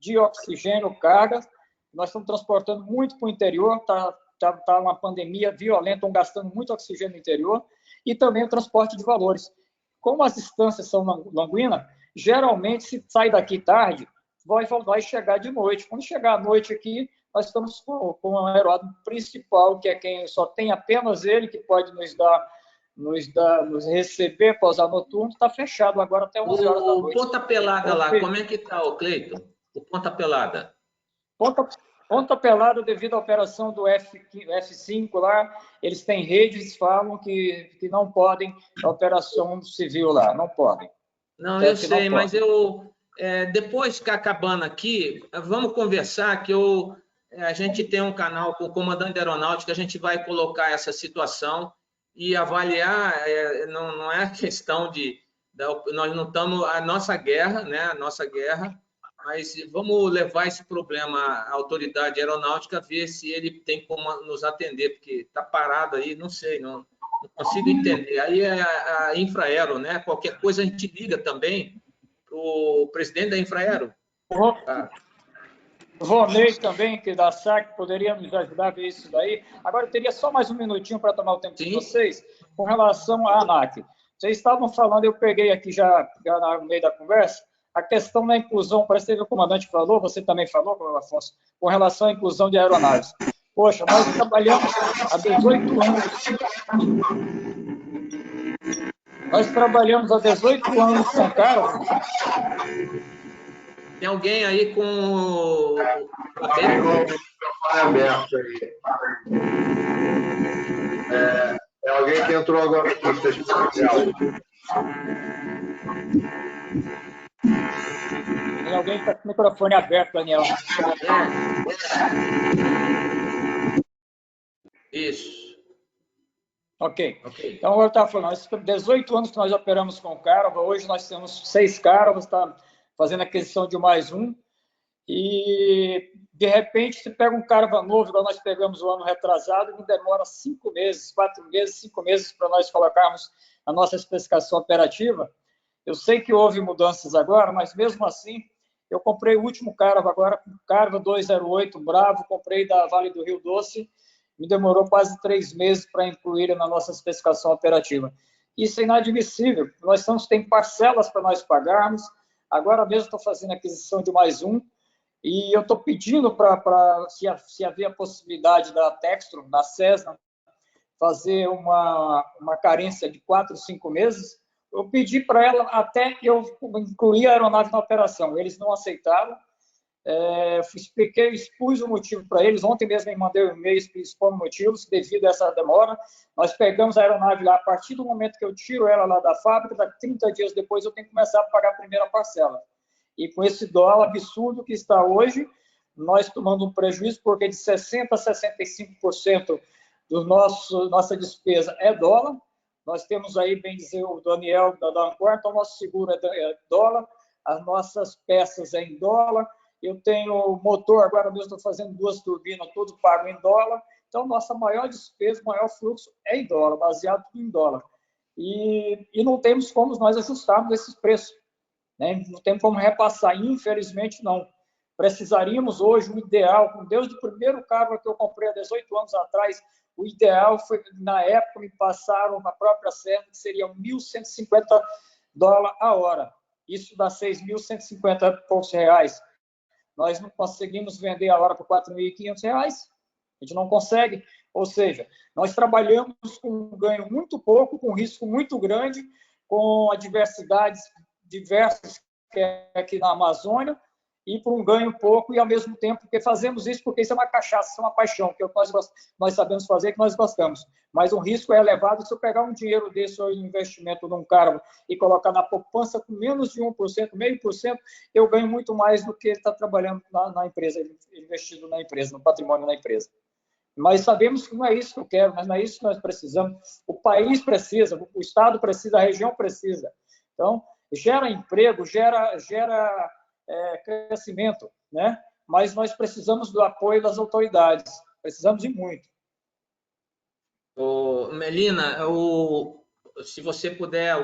de oxigênio, cargas. Nós estamos transportando muito para o interior, está uma pandemia violenta, estão gastando muito oxigênio no interior, e também o transporte de valores. Como as distâncias são longuínas, geralmente, se sai daqui tarde, vai chegar de noite. Quando chegar à noite aqui, nós estamos com o aeródromo principal, que é quem só tem apenas ele, que pode nos receber, pousar noturno, está fechado agora até 11 horas da noite. O Ponta Pelada lá, como é que está, Cleiton? O Ponta Pelada? Ponta Pelada, devido à operação do F5 lá, eles têm redes, falam que não podem, a operação civil lá, não podem. Não, eu sei, mas depois que acabando aqui, vamos conversar, que a gente tem um canal com o comandante da aeronáutica, a gente vai colocar essa situação e avaliar, não é questão nós não estamos, a nossa guerra, né, a nossa guerra, mas vamos levar esse problema à autoridade aeronáutica, ver se ele tem como nos atender, porque está parado aí, não sei, não consigo entender. Aí é a Infraero, né? Qualquer coisa a gente liga também para o presidente da Infraero. Vonei também, que da SAC, poderia nos ajudar a ver isso daí. Agora, eu teria só mais um minutinho para tomar o tempo de vocês, com relação à ANAC. Vocês estavam falando, eu peguei aqui já no meio da conversa, a questão da inclusão, parece que o comandante falou, você também falou, Afonso, com relação à inclusão de aeronaves. Poxa, nós trabalhamos há 18 anos. Nós trabalhamos há 18 anos com cara. Tem alguém aí com o microfone aberto aí. É alguém que entrou agora aqui, Tem alguém que está com o microfone aberto, Daniel. Isso. Ok. Então, eu estava falando, 18 anos que nós operamos com o Carava, hoje nós temos 6 Caravas, está fazendo aquisição de mais um, e, de repente, se pega um Carava novo, igual nós pegamos o ano retrasado, e demora 5 meses, 4 meses, 5 meses para nós colocarmos a nossa especificação operativa. Eu sei que houve mudanças agora, mas mesmo assim, eu comprei o último Carava agora, Carava 208 Bravo, comprei da Vale do Rio Doce, me demorou quase 3 meses para incluir na nossa especificação operativa. Isso é inadmissível. Nós tem parcelas para nós pagarmos, agora mesmo estou fazendo aquisição de mais um, e eu estou pedindo se haver a possibilidade da Textron, da Cessna, fazer uma carência de 4, 5 meses. Eu pedi para ela até que eu incluí a aeronave na operação. Eles não aceitaram. Expus o motivo para eles. Ontem mesmo me mandei um e-mail expondo motivos devido a essa demora. Nós pegamos a aeronave lá. A partir do momento que eu tiro ela lá da fábrica, 30 dias depois eu tenho que começar a pagar a primeira parcela. E com esse dólar absurdo que está hoje, nós tomando um prejuízo, porque de 60% a 65% do nossa despesa é dólar. Nós temos aí, bem dizer, o Daniel da Ancor, então o nosso seguro é dólar, as nossas peças é em dólar, eu tenho motor, agora mesmo estou fazendo 2 turbinas, tudo pago em dólar, então nossa maior despesa, maior fluxo é em dólar, baseado tudo em dólar. E não temos como nós ajustarmos esses preços, né? Não temos como repassar, infelizmente não. precisaríamos hoje, o ideal, desde o primeiro carro que eu comprei há 18 anos atrás, o ideal foi, na época, me passaram na própria Serra, que seria $1.150 a hora. Isso dá R$6.150 e poucos reais. Nós não conseguimos vender a hora por R$4.500, a gente não consegue. Ou seja, nós trabalhamos com um ganho muito pouco, com um risco muito grande, com adversidades diversas que é aqui na Amazônia, e por um ganho pouco, e ao mesmo tempo, porque fazemos isso porque isso é uma cachaça, isso é uma paixão, que nós sabemos fazer, que nós gostamos. Mas o risco é elevado. Se eu pegar um dinheiro desse ou investimento num carro e colocar na poupança com menos de 1%, 0,5%, eu ganho muito mais do que ele está trabalhando na empresa, investido na empresa, no patrimônio da empresa. Mas sabemos que não é isso que eu quero, mas não é isso que nós precisamos. O país precisa, o Estado precisa, a região precisa. Então, gera emprego, gera crescimento, né? Mas nós precisamos do apoio das autoridades, precisamos de muito. Melina, se você puder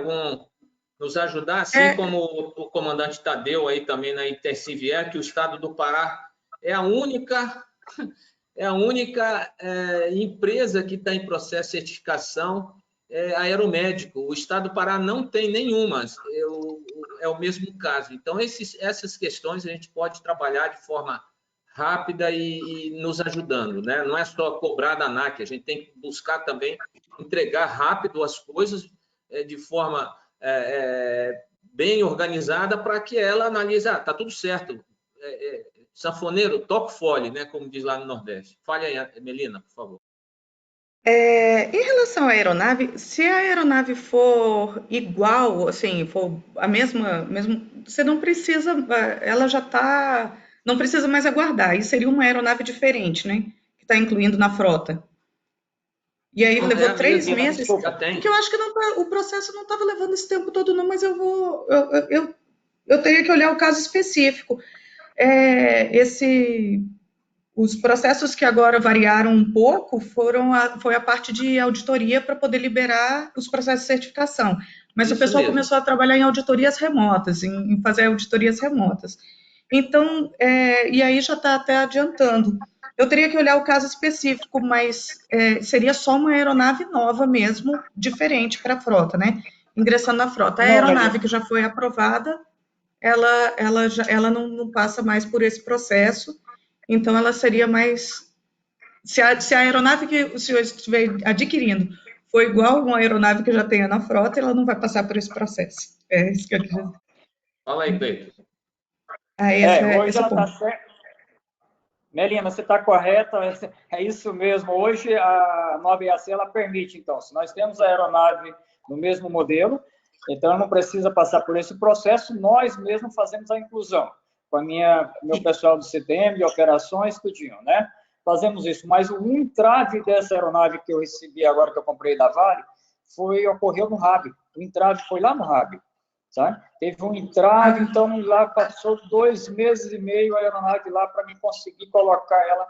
nos ajudar, assim como o comandante Tadeu aí também na Intercivier, que o Estado do Pará é a única empresa que está em processo de certificação aeromédico. O Estado do Pará não tem nenhuma, é o mesmo caso. Então, essas questões a gente pode trabalhar de forma rápida e nos ajudando, né? Não é só cobrar da ANAC, a gente tem que buscar também entregar rápido as coisas de forma bem organizada para que ela analise, está tudo certo. Sanfoneiro, toca o fole, né? Como diz lá no Nordeste. Fale aí, Melina, por favor. Em relação à aeronave, se a aeronave for igual, assim, for a mesma, você não precisa, ela já está, não precisa mais aguardar. E seria uma aeronave diferente, né? Que está incluindo na frota. E aí levou 3 meses, porque eu acho que o processo não estava levando esse tempo todo, não, mas eu teria que olhar o caso específico. Os processos que agora variaram um pouco foi a parte de auditoria para poder liberar os processos de certificação. Mas o pessoal começou a trabalhar em auditorias remotas, em fazer auditorias remotas. Então, e aí já está até adiantando. Eu teria que olhar o caso específico, mas seria só uma aeronave nova mesmo, diferente para a frota, né? Ingressando na frota. A aeronave que já foi aprovada, ela não passa mais por esse processo. Então, ela seria mais... Se a aeronave que o senhor estiver adquirindo for igual a uma aeronave que já tenha na frota, ela não vai passar por esse processo. É isso que eu quis dizer. Fala aí, Cleiton. Hoje ela está certa. Melina, você está correta, é isso mesmo. Hoje, a 9AC, ela permite, então, se nós temos a aeronave no mesmo modelo, então ela não precisa passar por esse processo, nós mesmos fazemos a inclusão. Com meu pessoal do CTM, de operações, tudinho, né? Fazemos isso. Mas o entrave dessa aeronave que eu recebi agora, que eu comprei da Vale, ocorreu no RAB. O entrave foi lá no RAB, sabe? Teve um entrave, então lá passou 2 meses e meio a aeronave lá para me conseguir colocar ela,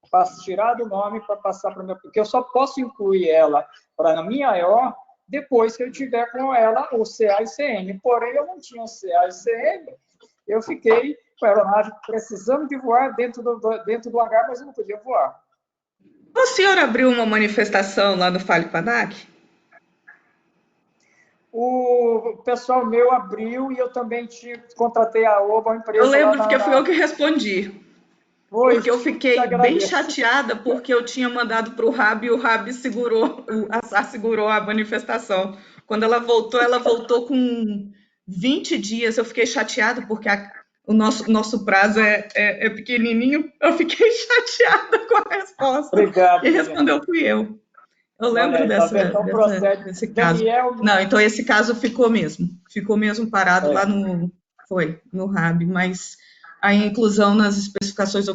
para tirar do nome para passar para meu... Porque eu só posso incluir ela para a minha EO depois que eu tiver com ela o CA e CM. Porém, eu não tinha CA e CM. Eu fiquei com a aeronave precisando de voar dentro do hangar, mas eu não podia voar. O senhor abriu uma manifestação lá no Fale com a ANAC? O pessoal meu abriu e eu também contratei a OBA, a empresa. Eu lembro porque fui eu que respondi. Porque eu fiquei bem chateada porque eu tinha mandado para o RAB e o RAB segurou a manifestação. Quando ela voltou com 20 dias. Eu fiquei chateada porque o nosso prazo é pequenininho. Eu fiquei chateada com a resposta. Obrigado. Quem respondeu fui eu. Eu lembro desse caso. Não, então esse caso ficou mesmo parado lá no RAB, mas a inclusão nas especificações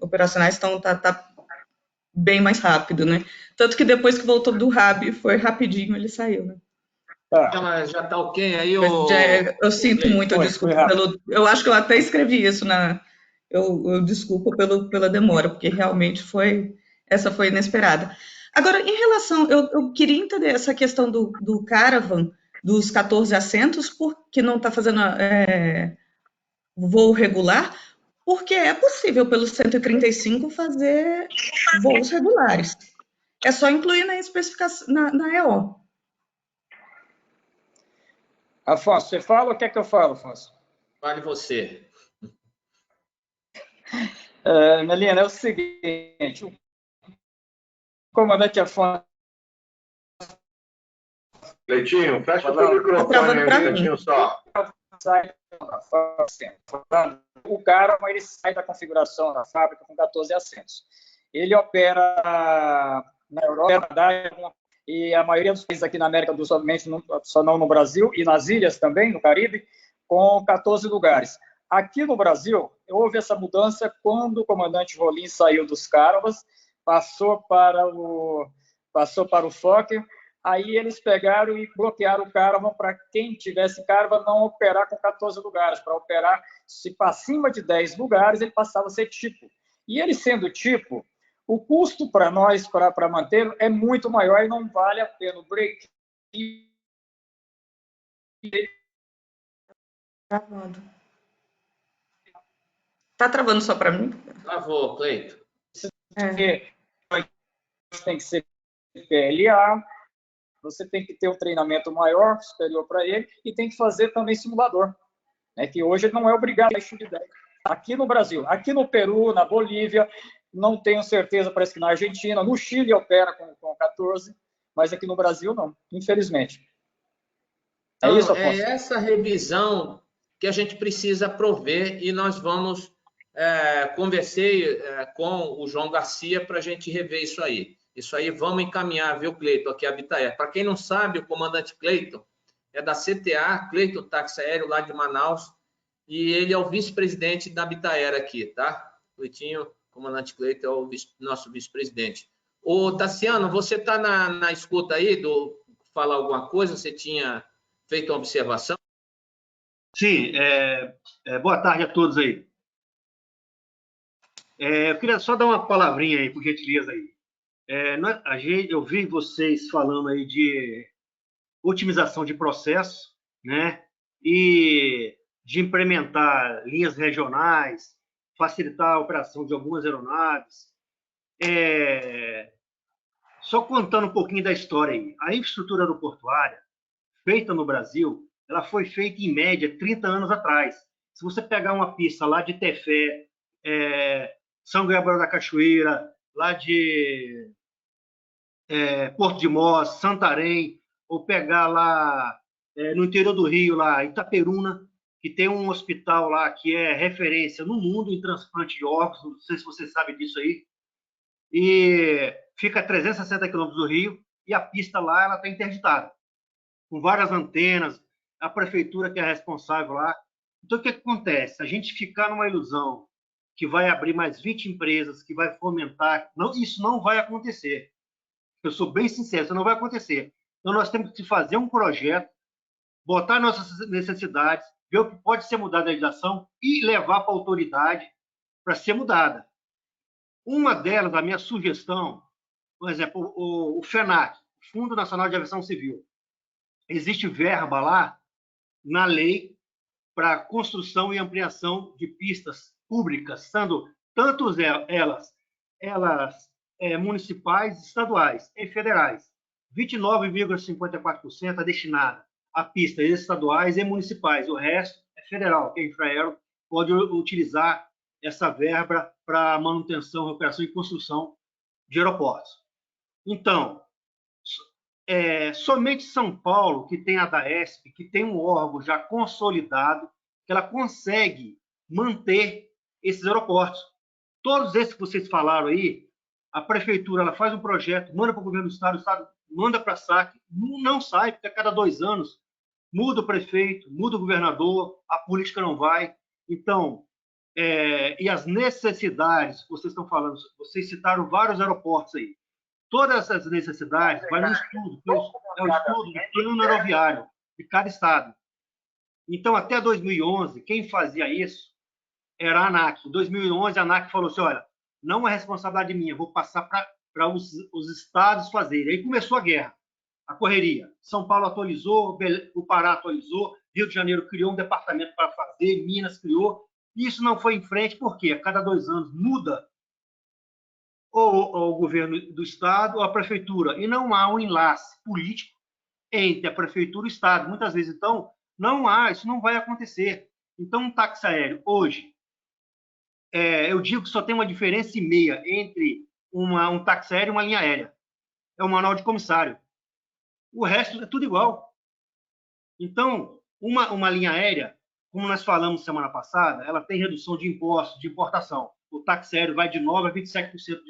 operacionais tá bem mais rápido, né? Tanto que depois que voltou do RAB, foi rapidinho, ele saiu, né? Já tá ok aí? Eu sinto muito, eu desculpo eu acho que eu até escrevi isso eu desculpo pela demora, porque realmente essa foi inesperada. Agora, em relação, eu queria entender essa questão do Caravan, dos 14 assentos, porque não está fazendo voo regular, porque é possível pelo 135 fazer voos regulares. É só incluir na especificação, na EO. Afonso, você fala ou quer que eu fale, Afonso? Fale você. Melina, é o seguinte, o comandante Afonso... Leitinho, fecha o teu microfone aí, Leitinho, só. O cara, ele sai da configuração da fábrica com 14 assentos. Ele opera na Europa e a maioria dos países aqui na América do Sul, só não no Brasil, e nas ilhas também, no Caribe, com 14 lugares. Aqui no Brasil, houve essa mudança quando o comandante Rolim saiu dos Caravas, passou para o Fokker. Aí eles pegaram e bloquearam o Caravan para quem tivesse Caravan não operar com 14 lugares. Para operar, se para cima de 10 lugares, ele passava a ser tipo. E ele sendo tipo, o custo para nós, para mantê-lo, é muito maior e não vale a pena o break. Travando. Tá travando só para mim? Travou, Cleito. Tem que ser PLA, você tem que ter um treinamento maior, superior para ele, e tem que fazer também simulador, né, que hoje não é obrigado a estudar. Aqui no Brasil, aqui no Peru, na Bolívia, não tenho certeza, parece que na Argentina, no Chile opera com 14, mas aqui no Brasil não, infelizmente. Então, isso, Afonso? É essa revisão que a gente precisa prover e nós vamos... conversei com o João Garcia para a gente rever isso aí. Isso aí vamos encaminhar, viu, Cleiton, aqui a Bitaera. Para quem não sabe, o comandante Cleiton é da CTA, Cleiton Táxi Aéreo, lá de Manaus, e ele é o vice-presidente da Bitaera aqui, tá? Cleitinho, comandante Cleiton é o nosso vice-presidente. Ô, Tassiano, você está na escuta aí, falar alguma coisa? Você tinha feito uma observação? Sim, boa tarde a todos aí. Eu queria só dar uma palavrinha aí, por gentileza aí. Eu vi vocês falando aí de otimização de processo, né? E de implementar linhas regionais, facilitar a operação de algumas aeronaves. Só contando um pouquinho da história aí. A infraestrutura aeroportuária feita no Brasil, ela foi feita em média 30 anos atrás. Se você pegar uma pista lá de Tefé, São Gabriel da Cachoeira, lá de Porto de Mós, Santarém, ou pegar lá no interior do Rio, lá Itaperuna, que tem um hospital lá que é referência no mundo em transplante de órgãos, não sei se você sabe disso aí, e fica a 360 quilômetros do Rio, e a pista lá ela está interditada, com várias antenas, a prefeitura que é responsável lá. Então, o que acontece? A gente ficar numa ilusão que vai abrir mais 20 empresas, que vai fomentar, isso não vai acontecer. Eu sou bem sincero, isso não vai acontecer. Então, nós temos que fazer um projeto, botar nossas necessidades, ver o que pode ser mudado na legislação e levar para a autoridade para ser mudada. Uma delas, a minha sugestão, por exemplo, o FENAC, Fundo Nacional de Aviação Civil. Existe verba lá, na lei, para construção e ampliação de pistas públicas, sendo tanto elas municipais, estaduais e federais. 29,54% é destinada a pistas estaduais e municipais. O resto é federal, que a Infraero pode utilizar essa verba para manutenção, operação e construção de aeroportos. Então, somente São Paulo, que tem a DAESP, que tem um órgão já consolidado, que ela consegue manter esses aeroportos. Todos esses que vocês falaram aí, a prefeitura ela faz um projeto, manda para o governo do estado, o estado manda para a SAC, não sai, porque a cada 2 anos muda o prefeito, muda o governador, a política não vai. Então, e as necessidades que vocês estão falando, vocês citaram vários aeroportos aí. Todas essas necessidades vai no estudo, é o estudo do plano aeroviário de cada estado. Então, até 2011, quem fazia isso era a ANAC. Em 2011, a ANAC falou assim, olha, não é responsabilidade minha, vou passar para os estados fazerem. Aí começou a guerra, a correria. São Paulo atualizou, o Pará atualizou, Rio de Janeiro criou um departamento para fazer, Minas criou. Isso não foi em frente, porque a cada 2 anos muda ou o governo do Estado ou a prefeitura, e não há um enlace político entre a prefeitura e o Estado. Muitas vezes, então, não há, isso não vai acontecer. Então, um táxi aéreo, hoje, eu digo que só tem uma diferença e meia entre um táxi aéreo e uma linha aérea. É o manual de comissário. O resto é tudo igual. Então, uma linha aérea, como nós falamos semana passada, ela tem redução de impostos, de importação. O táxi aéreo vai de 9% a 27%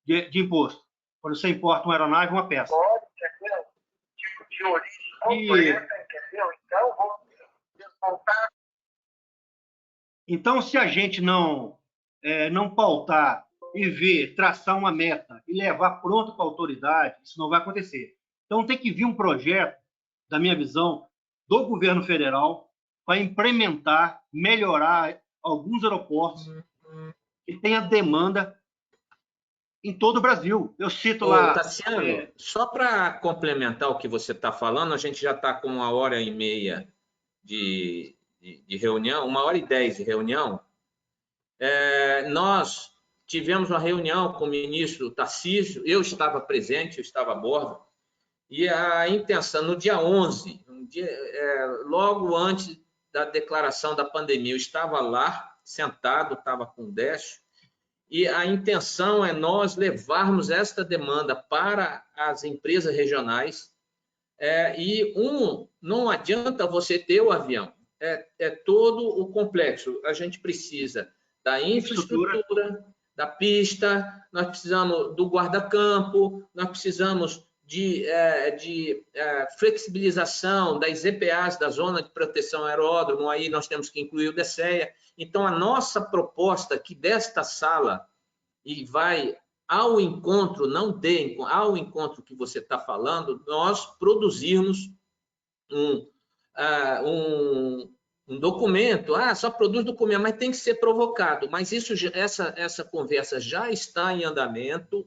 de imposto, quando você importa uma aeronave, uma peça. Pode, entendeu? Tipo de origem completa, entendeu? Então, vamos desmontar. Então, se a gente não pautar e ver, traçar uma meta e levar pronto para a autoridade, isso não vai acontecer. Então, tem que vir um projeto, da minha visão, do governo federal para implementar, melhorar alguns aeroportos que tenha demanda em todo o Brasil. Eu cito lá... Tassiano, só para complementar o que você está falando, a gente já está com 1h30 de reunião, 1h10 de reunião. Nós tivemos uma reunião com o ministro Tarcísio, eu estava presente, eu estava a bordo, e a intenção, no dia 11, logo antes da declaração da pandemia, eu estava lá, sentado, estava com o Décio, e a intenção é nós levarmos esta demanda para as empresas regionais, não adianta você ter o avião, é todo o complexo. A gente precisa da infraestrutura, da pista, nós precisamos do guarda-campo, nós precisamos de flexibilização das EPAs, da Zona de Proteção Aeródromo, aí nós temos que incluir o DCEA. Então, a nossa proposta aqui desta sala, e vai ao encontro, ao encontro que você está falando, nós produzirmos um documento, só produz documento, mas tem que ser provocado. Mas essa conversa já está em andamento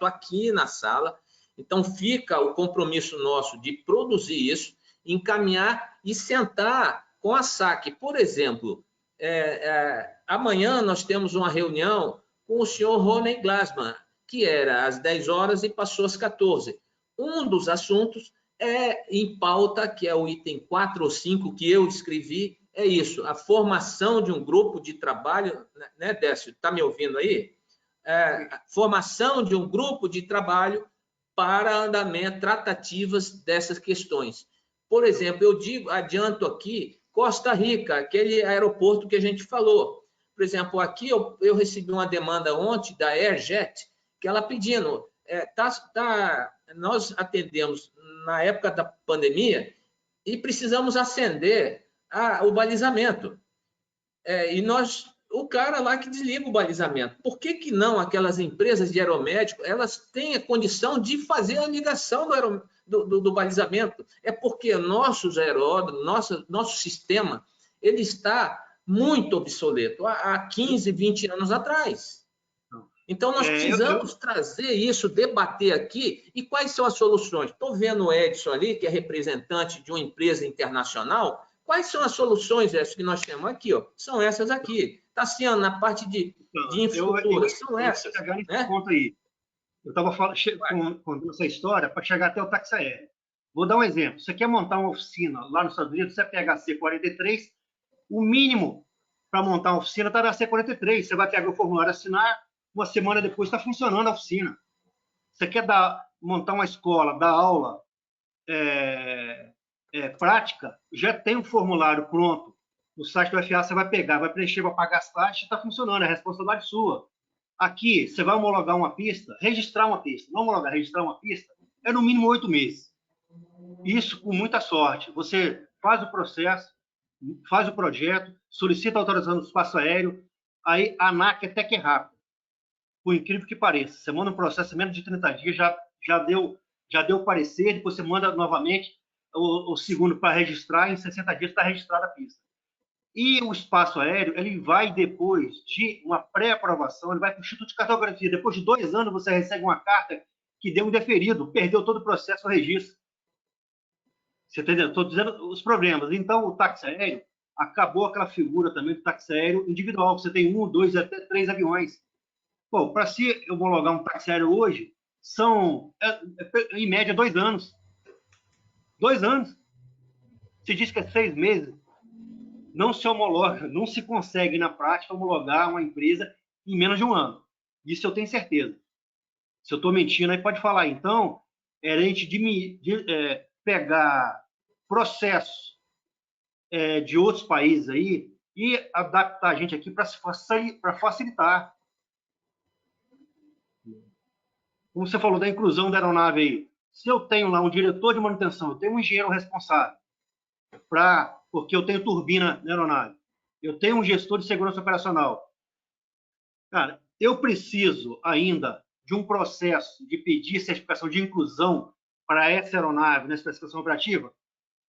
aqui na sala. Então, fica o compromisso nosso de produzir isso, encaminhar e sentar com a SAC. Por exemplo, amanhã nós temos uma reunião com o senhor Rony Glasman, que era às 10 horas e passou às 14. Um dos assuntos em pauta, que é o item 4 ou 5 que eu escrevi, é isso, a formação de um grupo de trabalho, né, Décio? Está me ouvindo aí? Formação de um grupo de trabalho para andamento, tratativas dessas questões. Por exemplo, adianto aqui, Costa Rica, aquele aeroporto que a gente falou. Por exemplo, aqui eu recebi uma demanda ontem da Airjet, que ela pedindo, nós atendemos na época da pandemia e precisamos acender o balizamento. O cara lá que desliga o balizamento. Por que não aquelas empresas de aeromédico, elas têm a condição de fazer a ligação do balizamento? É porque nossos aeródromos, nosso sistema, ele está muito obsoleto, há 15, 20 anos atrás. Então, nós precisamos trazer isso, debater aqui, e quais são as soluções? Estou vendo o Edson ali, que é representante de uma empresa internacional. Quais são as soluções, Edson, que nós temos aqui? São essas aqui. Tassiano, na parte de infraestrutura, são essas. Chegar nesse ponto aí. Eu estava contando essa história para chegar até o táxi aéreo. Vou dar um exemplo. Você quer montar uma oficina lá nos Estados Unidos, você pega a C43, o mínimo para montar uma oficina está na C43. Você vai pegar o formulário, assinar, uma semana depois está funcionando a oficina. Você quer montar uma escola, dar aula prática, já tem um formulário pronto. No site do FAA você vai pegar, vai preencher, vai pagar as taxas, está funcionando, é responsabilidade sua. Aqui, você vai homologar uma pista, registrar uma pista. Não homologar, registrar uma pista, é no mínimo 8 meses. Isso com muita sorte. Você faz o processo, faz o projeto, solicita a autorização do espaço aéreo, aí a ANAC até que é rápido. Por incrível que pareça. Você manda um processo em menos de 30 dias, já deu parecer, depois você manda novamente o segundo para registrar, em 60 dias está registrada a pista. E o espaço aéreo, ele vai, depois de uma pré-aprovação, ele vai para o Instituto de Cartografia. Depois de 2 anos, você recebe uma carta que deu um deferido, perdeu todo o processo do registro. Você entendeu? Estou dizendo os problemas. Então, o táxi aéreo, acabou aquela figura também do táxi aéreo individual. Você tem 1, 2, até 3 aviões. Bom, para se homologar um táxi aéreo hoje, são, em média, 2 anos. 2 anos. Se diz que é 6 meses. Não se homologa, não se consegue, na prática, homologar uma empresa em menos de 1 ano. Isso eu tenho certeza. Se eu estou mentindo, aí pode falar. Então, a gente pegar processos de outros países aí e adaptar a gente aqui para facilitar. Como você falou da inclusão da aeronave aí, se eu tenho lá um diretor de manutenção, eu tenho um engenheiro responsável, porque eu tenho turbina na aeronave, eu tenho um gestor de segurança operacional. Cara, eu preciso ainda de um processo de pedir certificação de inclusão para essa aeronave na especificação operativa.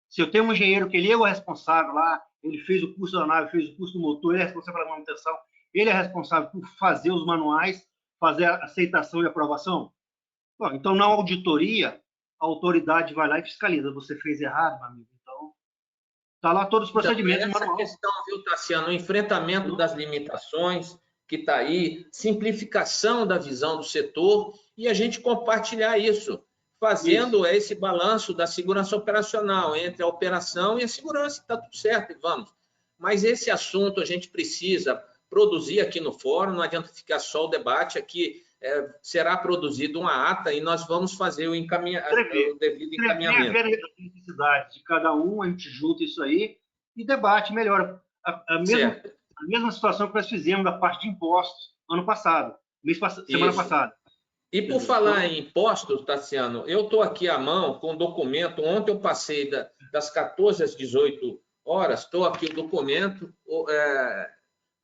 Se eu tenho um engenheiro que ele é o responsável lá, ele fez o curso da nave, fez o curso do motor, ele é responsável pela manutenção, ele é responsável por fazer os manuais, fazer a aceitação e aprovação. Bom, então, na auditoria, a autoridade vai lá e fiscaliza. Você fez errado, meu amigo. Então, está lá todos os procedimentos. Então, essa questão, viu, Tassiano, o enfrentamento das limitações que está aí, simplificação da visão do setor e a gente compartilhar isso, fazendo esse balanço da segurança operacional entre a operação e a segurança. Está tudo certo, vamos. Mas esse assunto a gente precisa produzir aqui no fórum, não adianta ficar só o debate aqui. Será produzido uma ata e nós vamos fazer o devido encaminhamento. Ver as necessidades de cada um, a gente junta isso aí e debate melhor. A mesma situação que nós fizemos da parte de impostos ano passado, semana passada. E por falar em impostos, Tassiano, eu estou aqui à mão com o documento. Ontem eu passei das 14 às 18 horas, estou aqui o documento,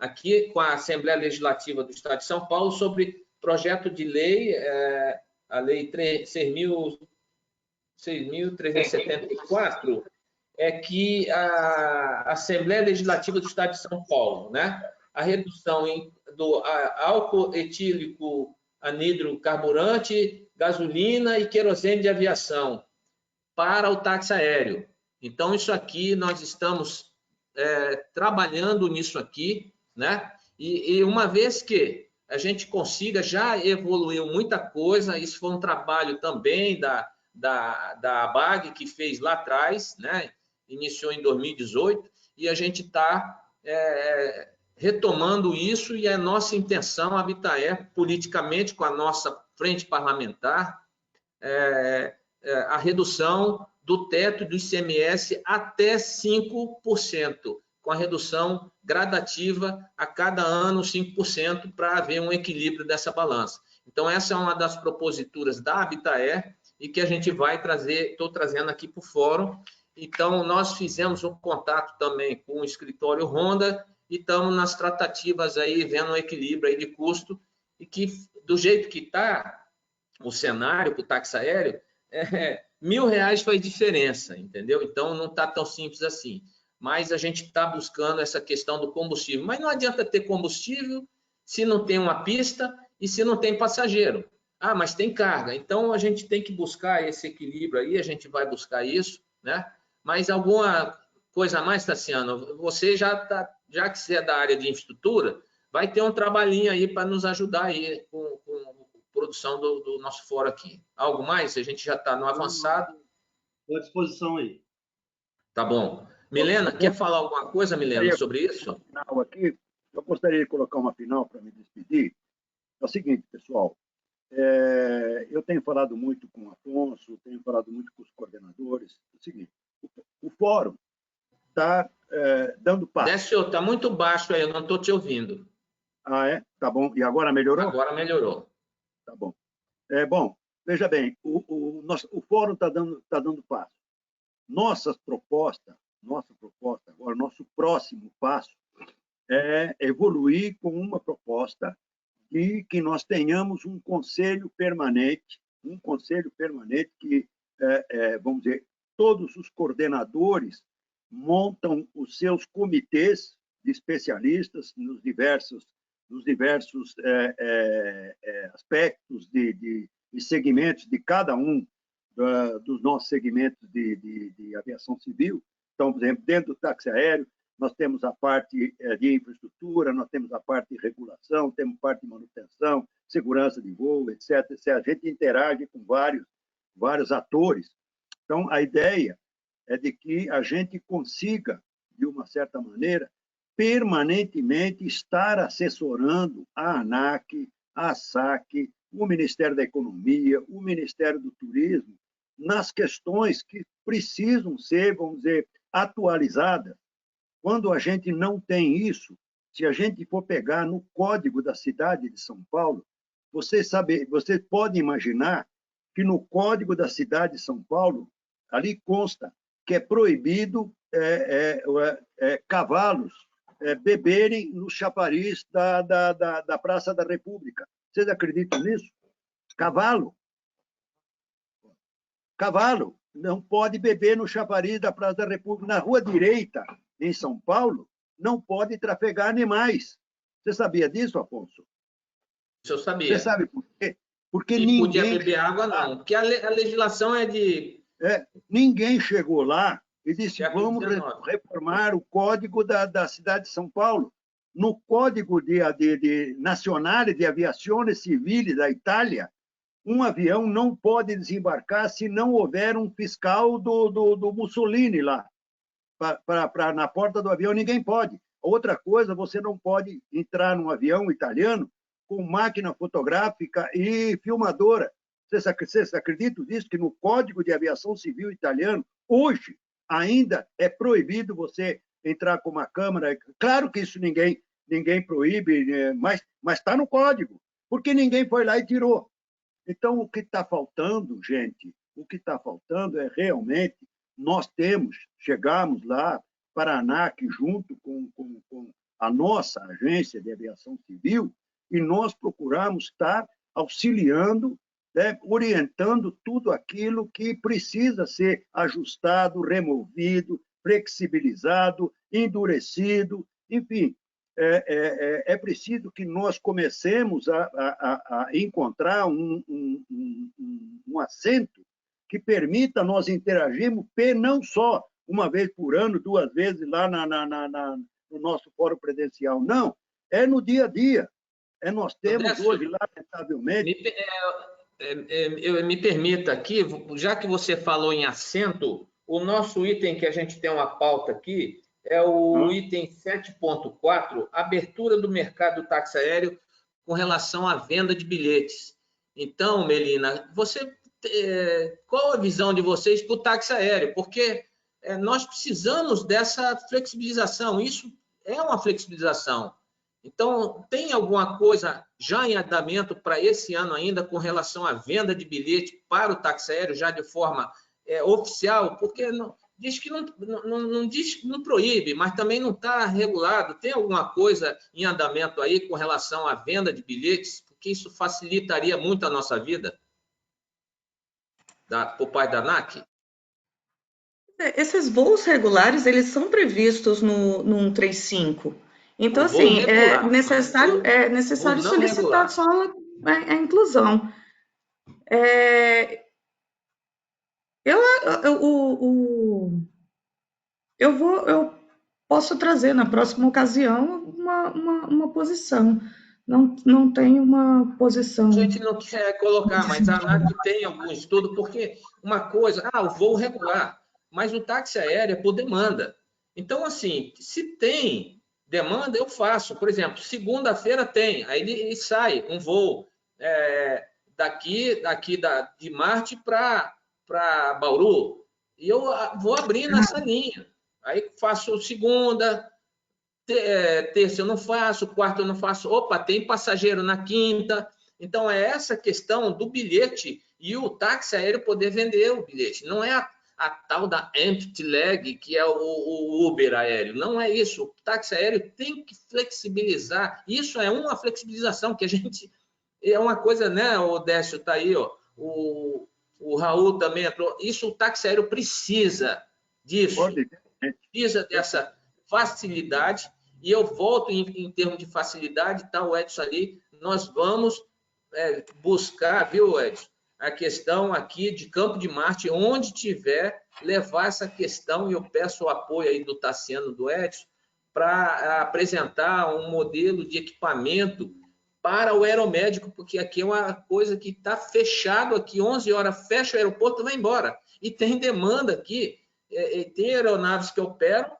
aqui com a Assembleia Legislativa do Estado de São Paulo, sobre projeto de lei, a Lei 6.374, que a Assembleia Legislativa do Estado de São Paulo, né, a redução do álcool etílico anidro carburante, gasolina e querosene de aviação para o táxi aéreo. Então, isso aqui, nós estamos trabalhando nisso aqui, né? E uma vez que a gente consiga, já evoluiu muita coisa, isso foi um trabalho também da ABAG, que fez lá atrás, né? Iniciou em 2018, e a gente está retomando isso, e a nossa intenção, a Habitaer, politicamente, com a nossa frente parlamentar, a redução do teto do ICMS até 5%, com a redução gradativa a cada ano 5%, para haver um equilíbrio dessa balança. Então, essa é uma das proposituras da Habitaer e que a gente vai trazer, estou trazendo aqui para o fórum. Então, nós fizemos um contato também com o escritório Honda e estamos nas tratativas aí, vendo um equilíbrio aí de custo, e que, do jeito que está o cenário para o táxi aéreo, R$1.000 faz diferença, entendeu? Então, não está tão simples assim. Mas a gente está buscando essa questão do combustível. Mas não adianta ter combustível se não tem uma pista e se não tem passageiro. Ah, mas tem carga. Então, a gente tem que buscar esse equilíbrio aí, a gente vai buscar isso, né? Mas alguma coisa a mais, Tassiano? Você já que você é da área de infraestrutura, vai ter um trabalhinho aí para nos ajudar aí com a produção do nosso fórum aqui. Algo mais? A gente já está no avançado. Estou à disposição aí. Tá bom. Milena, quer falar alguma coisa, Milena, sobre isso? Aqui, eu gostaria de colocar uma final para me despedir. É o seguinte, pessoal, eu tenho falado muito com o Afonso, tenho falado muito com os coordenadores. É o seguinte, o fórum está dando passo. Décio, está muito baixo aí, eu não estou te ouvindo. Ah, é? Tá bom. E agora melhorou? Agora melhorou. Tá bom. Bom, veja bem, o fórum está dando passo. Nossa proposta agora, nosso próximo passo é evoluir com uma proposta de que nós tenhamos um conselho permanente que, vamos dizer, todos os coordenadores montam os seus comitês de especialistas nos diversos aspectos e segmentos de cada um dos nossos segmentos de aviação civil. Então, por exemplo, dentro do táxi aéreo, nós temos a parte de infraestrutura, nós temos a parte de regulação, temos parte de manutenção, segurança de voo, etc. A gente interage com vários atores. Então, a ideia é de que a gente consiga, de uma certa maneira, permanentemente estar assessorando a ANAC, a SAC, o Ministério da Economia, o Ministério do Turismo, nas questões que precisam ser, vamos dizer, atualizadas. Quando a gente não tem isso, se a gente for pegar no Código da Cidade de São Paulo, você pode imaginar que no Código da Cidade de São Paulo, ali consta que é proibido cavalos beberem nos chafarizes da Praça da República. Vocês acreditam nisso? Cavalo não pode beber no chafariz da Praça da República. Na Rua Direita, em São Paulo, não pode trafegar animais. Você sabia disso, Afonso? Isso eu sabia. Você sabe por quê? Porque e ninguém... podia beber água, não. Porque a legislação é de... ninguém chegou lá e disse, vamos reformar o Código da Cidade de São Paulo. No Código Nacional de Aviazione Civile da Itália, um avião não pode desembarcar se não houver um fiscal do Mussolini lá. Na porta do avião, ninguém pode. Outra coisa, você não pode entrar num avião italiano com máquina fotográfica e filmadora. Vocês acreditam nisso? Que no Código de Aviação Civil italiano, hoje, ainda é proibido você entrar com uma câmera. Claro que isso ninguém proíbe, mas está no Código, porque ninguém foi lá e tirou. Então, o que está faltando, gente, é realmente nós chegamos lá para a ANAC junto com a nossa agência de aviação civil e nós procuramos estar auxiliando, orientando tudo aquilo que precisa ser ajustado, removido, flexibilizado, endurecido, enfim. É preciso que nós comecemos a encontrar um assento que permita nós interagirmos não só uma vez por ano, 2 vezes lá no nosso fórum presencial, não, é no dia a dia. Nós temos hoje, lamentavelmente... Me permita aqui, já que você falou em assento, o nosso item que a gente tem uma pauta aqui é o item 7.4, abertura do mercado do táxi aéreo com relação à venda de bilhetes. Então, Melina, qual a visão de vocês para o táxi aéreo? Porque nós precisamos dessa flexibilização, isso é uma flexibilização. Então, tem alguma coisa já em andamento para esse ano ainda com relação à venda de bilhete para o táxi aéreo, já de forma oficial? Porque diz que não proíbe, mas também não está regulado. Tem alguma coisa em andamento aí com relação à venda de bilhetes? Porque isso facilitaria muito a nossa vida, por parte da ANAC? Esses voos regulares, eles são previstos no 135. Então, assim, é necessário solicitar só a inclusão. Eu posso trazer na próxima ocasião uma posição. Não tem uma posição. A gente não quer colocar, mas a ANAC tem algum estudo, porque uma coisa, o voo regular, mas o táxi aéreo é por demanda. Então, assim, se tem demanda, eu faço. Por exemplo, segunda-feira tem, aí ele sai um voo de Marte para Bauru, e eu vou abrir nessa linha. Aí faço segunda, terça eu não faço, quarta eu não faço. Opa, tem passageiro na quinta. Então, é essa questão do bilhete e o táxi aéreo poder vender o bilhete. Não é a tal da empty leg, que é o Uber aéreo. Não é isso. O táxi aéreo tem que flexibilizar. Isso é uma flexibilização que a gente... É uma coisa, né? O Décio está aí, ó. O Raul também entrou. Isso o táxi aéreo precisa disso. Precisa dessa facilidade. E eu volto em termos de facilidade, tá o Edson ali. Nós vamos buscar, viu, Edson? a questão aqui de Campo de Marte, onde tiver, levar essa questão, e eu peço o apoio aí do Tassiano, do Edson, para apresentar um modelo de equipamento para o aeromédico, porque aqui é uma coisa que está fechado aqui, 11 horas fecha o aeroporto e vai embora. E tem demanda aqui, tem aeronaves que operam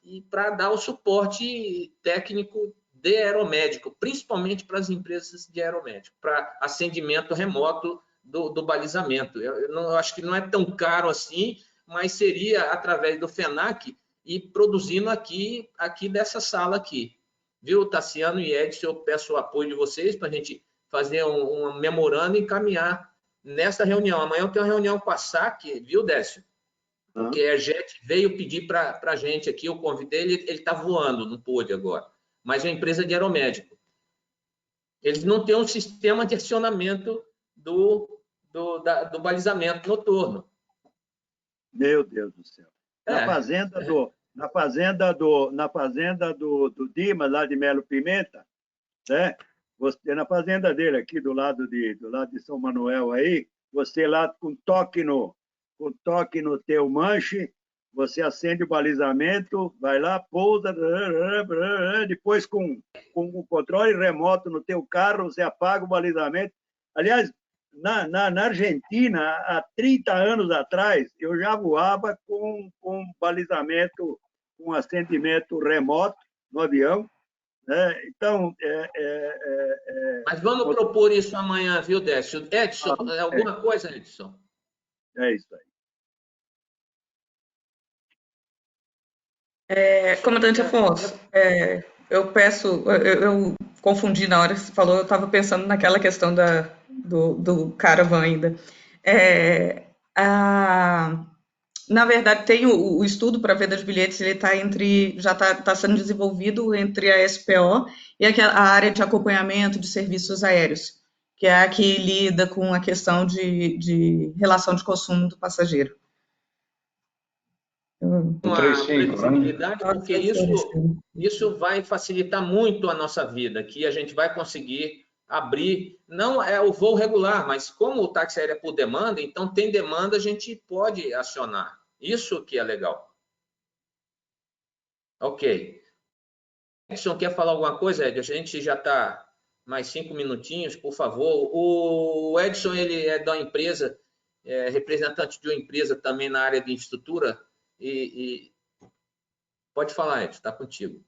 e para dar o suporte técnico de aeromédico, principalmente para as empresas de aeromédico, para acendimento remoto do balizamento. Eu acho que não é tão caro assim, mas seria através do FENAC e produzindo aqui dessa sala aqui. Viu, Tassiano e Edson, eu peço o apoio de vocês para a gente fazer um memorando e encaminhar nessa reunião. Amanhã eu tenho uma reunião com a SAC, viu, Décio? Porque a JET veio pedir para a gente aqui, eu convidei ele, ele está voando, não pôde agora, mas é uma empresa de aeromédico. Eles não têm um sistema de acionamento do balizamento noturno. Meu Deus do céu. Na fazenda do Dimas, lá de Melo Pimenta, né? Você, na fazenda dele, aqui do lado de São Manuel, aí, você lá com toque no teu manche, você acende o balizamento, vai lá, pousa, depois com o controle remoto no teu carro, você apaga o balizamento. Aliás, na Argentina, há 30 anos atrás, eu já voava com balizamento, com acendimento remoto no avião. Né? Então, mas vamos propor isso amanhã, viu, Décio? Edson, alguma coisa, Edson? É isso aí. Comandante Afonso, eu confundi na hora que você falou, eu estava pensando naquela questão do Caravan ainda. Na verdade, tem o estudo para venda de bilhetes, ele já está sendo desenvolvido entre a SPO e a área de acompanhamento de serviços aéreos, que é a que lida com a questão de relação de consumo do passageiro. Uma previsibilidade, porque isso vai facilitar muito a nossa vida, que a gente vai conseguir abrir, não é o voo regular, mas como o táxi aéreo é por demanda, então tem demanda, a gente pode acionar. Isso que é legal. Ok. Edson, quer falar alguma coisa, Ed? A gente já está mais 5 minutinhos, por favor. O Edson, ele é da empresa, representante de uma empresa também na área de infraestrutura, e pode falar, Edson, está contigo.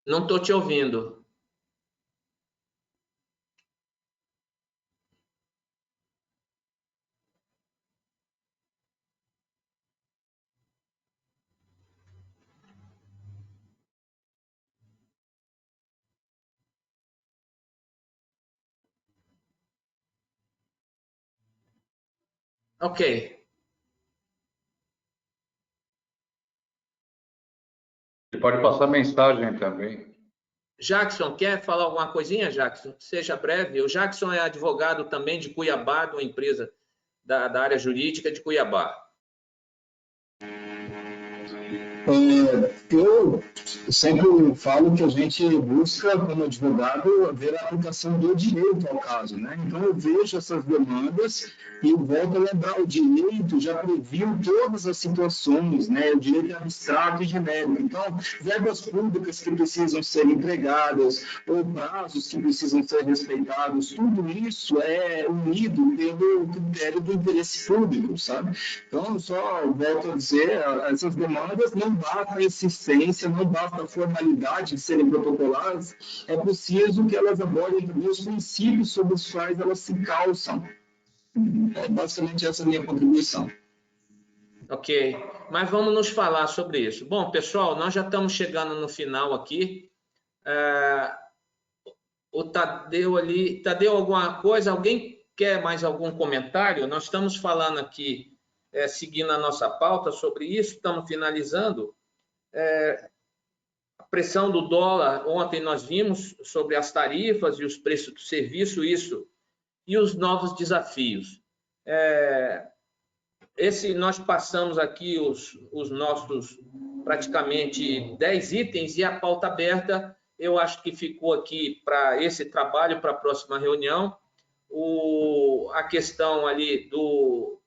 Não estou te ouvindo. Ok. Você pode passar mensagem também. Jackson, quer falar alguma coisinha, Jackson? Seja breve. O Jackson é advogado também de Cuiabá, de uma empresa da área jurídica de Cuiabá. Eu sempre falo que a gente busca, como advogado, ver a aplicação do direito ao caso, né? Então, eu vejo essas demandas e eu volto a lembrar, o direito já previu todas as situações, né? O direito é abstrato e genérico. Então, verbas públicas que precisam ser empregadas, ou prazos que precisam ser respeitados, tudo isso é unido pelo critério do interesse público, sabe? Então, só volto a dizer, essas demandas não basta a existência, não basta a formalidade de serem protocoladas, é preciso que elas abordem também os princípios sobre os quais elas se calçam. É basicamente essa a minha contribuição. Ok, mas vamos nos falar sobre isso. Bom, pessoal, nós já estamos chegando no final aqui. O Tadeu ali... Tadeu, alguma coisa? Alguém quer mais algum comentário? Nós estamos falando aqui, seguindo a nossa pauta sobre isso, estamos finalizando. A pressão do dólar, ontem nós vimos sobre as tarifas e os preços do serviço, isso, e os novos desafios. Nós passamos aqui os nossos praticamente 10 itens, e a pauta aberta, eu acho que ficou aqui para esse trabalho, para a próxima reunião. A questão ali do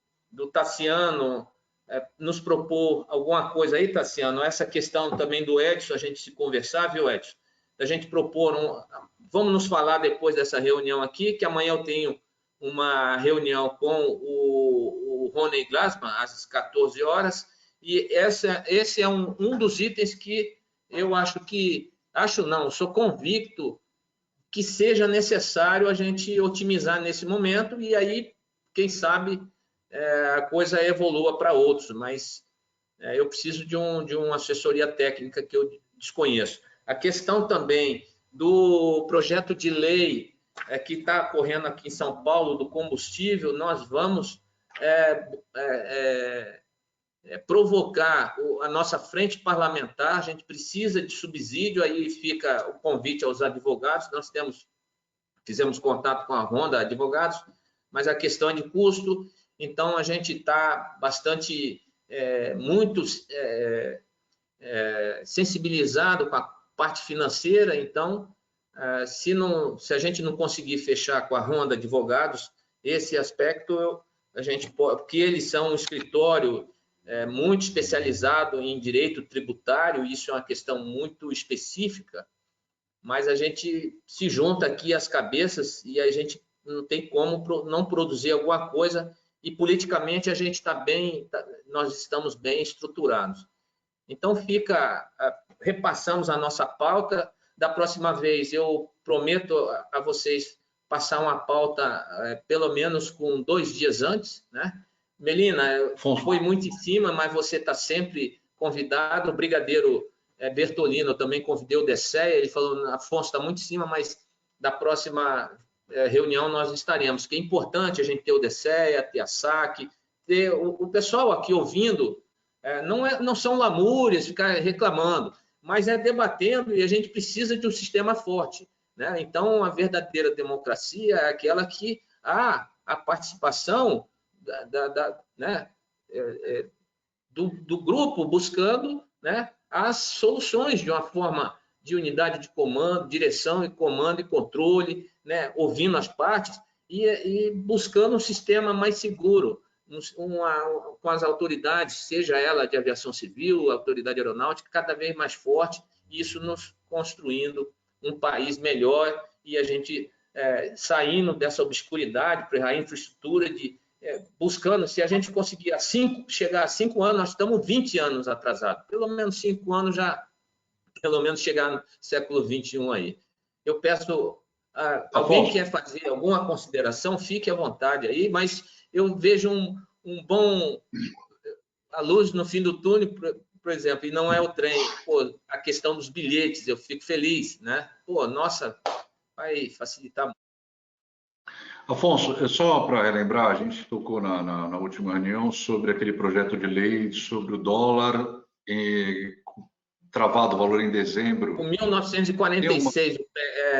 Tassiano nos propor alguma coisa aí, Tassiano, essa questão também do Edson, a gente se conversar, viu, Edson? A gente propor, vamos nos falar depois dessa reunião aqui, que amanhã eu tenho uma reunião com o Rony Glassman, às 14 horas, e esse é um dos itens que eu sou convicto que seja necessário a gente otimizar nesse momento, e aí, quem sabe, a coisa evolua para outros, mas eu preciso de uma assessoria técnica que eu desconheço. A questão também do projeto de lei que está correndo aqui em São Paulo, do combustível, nós vamos provocar a nossa frente parlamentar, a gente precisa de subsídio, aí fica o convite aos advogados, fizemos contato com a Ronda Advogados, mas a questão é de custo, então a gente está bastante, muito sensibilizado com a parte financeira, então, se a gente não conseguir fechar com a Ronda Advogados, esse aspecto, a gente pode, porque eles são um escritório muito especializado em direito tributário, isso é uma questão muito específica, mas a gente se junta aqui as cabeças e a gente não tem como não produzir alguma coisa, e politicamente a gente nós estamos bem estruturados. Então repassamos a nossa pauta. Da próxima vez eu prometo a vocês passar uma pauta pelo menos com 2 dias antes, né? Melina, foi muito em cima, mas você está sempre convidado. O brigadeiro Bertolino, eu também convidei o Desseia, ele falou, Afonso, está muito em cima, mas da próxima reunião nós estaremos, que é importante a gente ter o Desseia, ter a SAC, ter o pessoal aqui ouvindo, não são lamúrias, ficar reclamando, mas debatendo, e a gente precisa de um sistema forte, né? Então, a verdadeira democracia é aquela que há a participação do grupo buscando, né, as soluções de uma forma de unidade de comando, direção e comando e controle, né, ouvindo as partes e buscando um sistema mais seguro, com as autoridades, seja ela de aviação civil, autoridade aeronáutica, cada vez mais forte, e isso nos construindo um país melhor e a gente saindo dessa obscuridade para a infraestrutura buscando, se a gente conseguir chegar a 5 anos, nós estamos 20 anos atrasados. Pelo menos 5 anos pelo menos chegar no século XXI aí. Eu peço, alguém quer fazer alguma consideração, fique à vontade aí, mas eu vejo a luz no fim do túnel, por exemplo, e não é o trem, a questão dos bilhetes, eu fico feliz, né? Nossa, vai facilitar muito. Afonso, só para relembrar, a gente tocou na última reunião sobre aquele projeto de lei sobre o dólar travado o valor em dezembro. O 1946,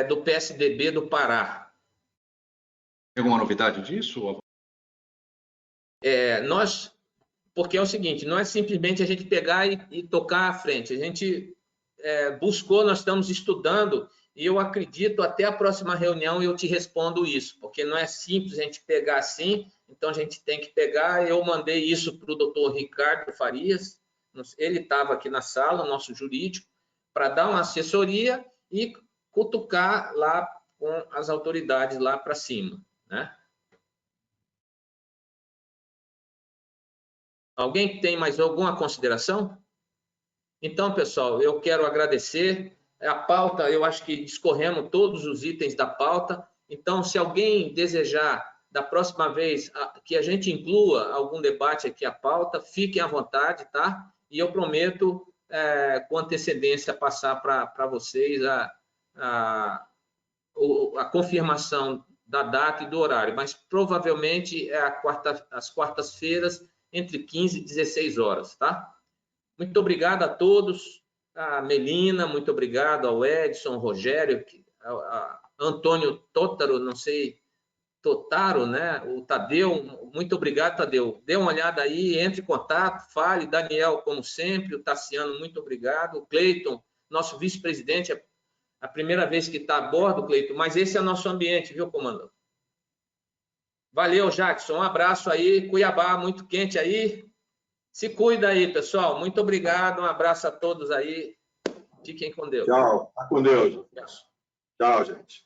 do PSDB do Pará. Tem alguma novidade disso? Porque é o seguinte, não é simplesmente a gente pegar e tocar à frente. A gente buscou, nós estamos estudando, e eu acredito, até a próxima reunião eu te respondo isso, porque não é simples a gente pegar assim, então a gente tem que pegar. Eu mandei isso para o doutor Ricardo Farias, ele estava aqui na sala, o nosso jurídico, para dar uma assessoria e cutucar lá com as autoridades lá para cima, né? Alguém tem mais alguma consideração? Então, pessoal, eu quero agradecer. A pauta, eu acho que discorremos todos os itens da pauta. Então, se alguém desejar, da próxima vez, que a gente inclua algum debate aqui à pauta, fiquem à vontade, tá? E eu prometo, com antecedência, passar para vocês a confirmação da data e do horário, mas provavelmente às quartas-feiras, entre 15 e 16 horas, tá? Muito obrigado a todos, a Melina, muito obrigado ao Edson, Rogério, a Antônio Tótaro, não sei, Totaro, né? O Tadeu, muito obrigado, Tadeu. Dê uma olhada aí, entre em contato, fale. Daniel, como sempre, o Tassiano, muito obrigado. O Cleiton, nosso vice-presidente, é a primeira vez que está a bordo, Cleiton, mas esse é o nosso ambiente, viu, comandante? Valeu, Jackson. Um abraço aí. Cuiabá, muito quente aí. Se cuida aí, pessoal. Muito obrigado. Um abraço a todos aí. Fiquem com Deus. Tchau. Tá com Deus. Tchau, gente.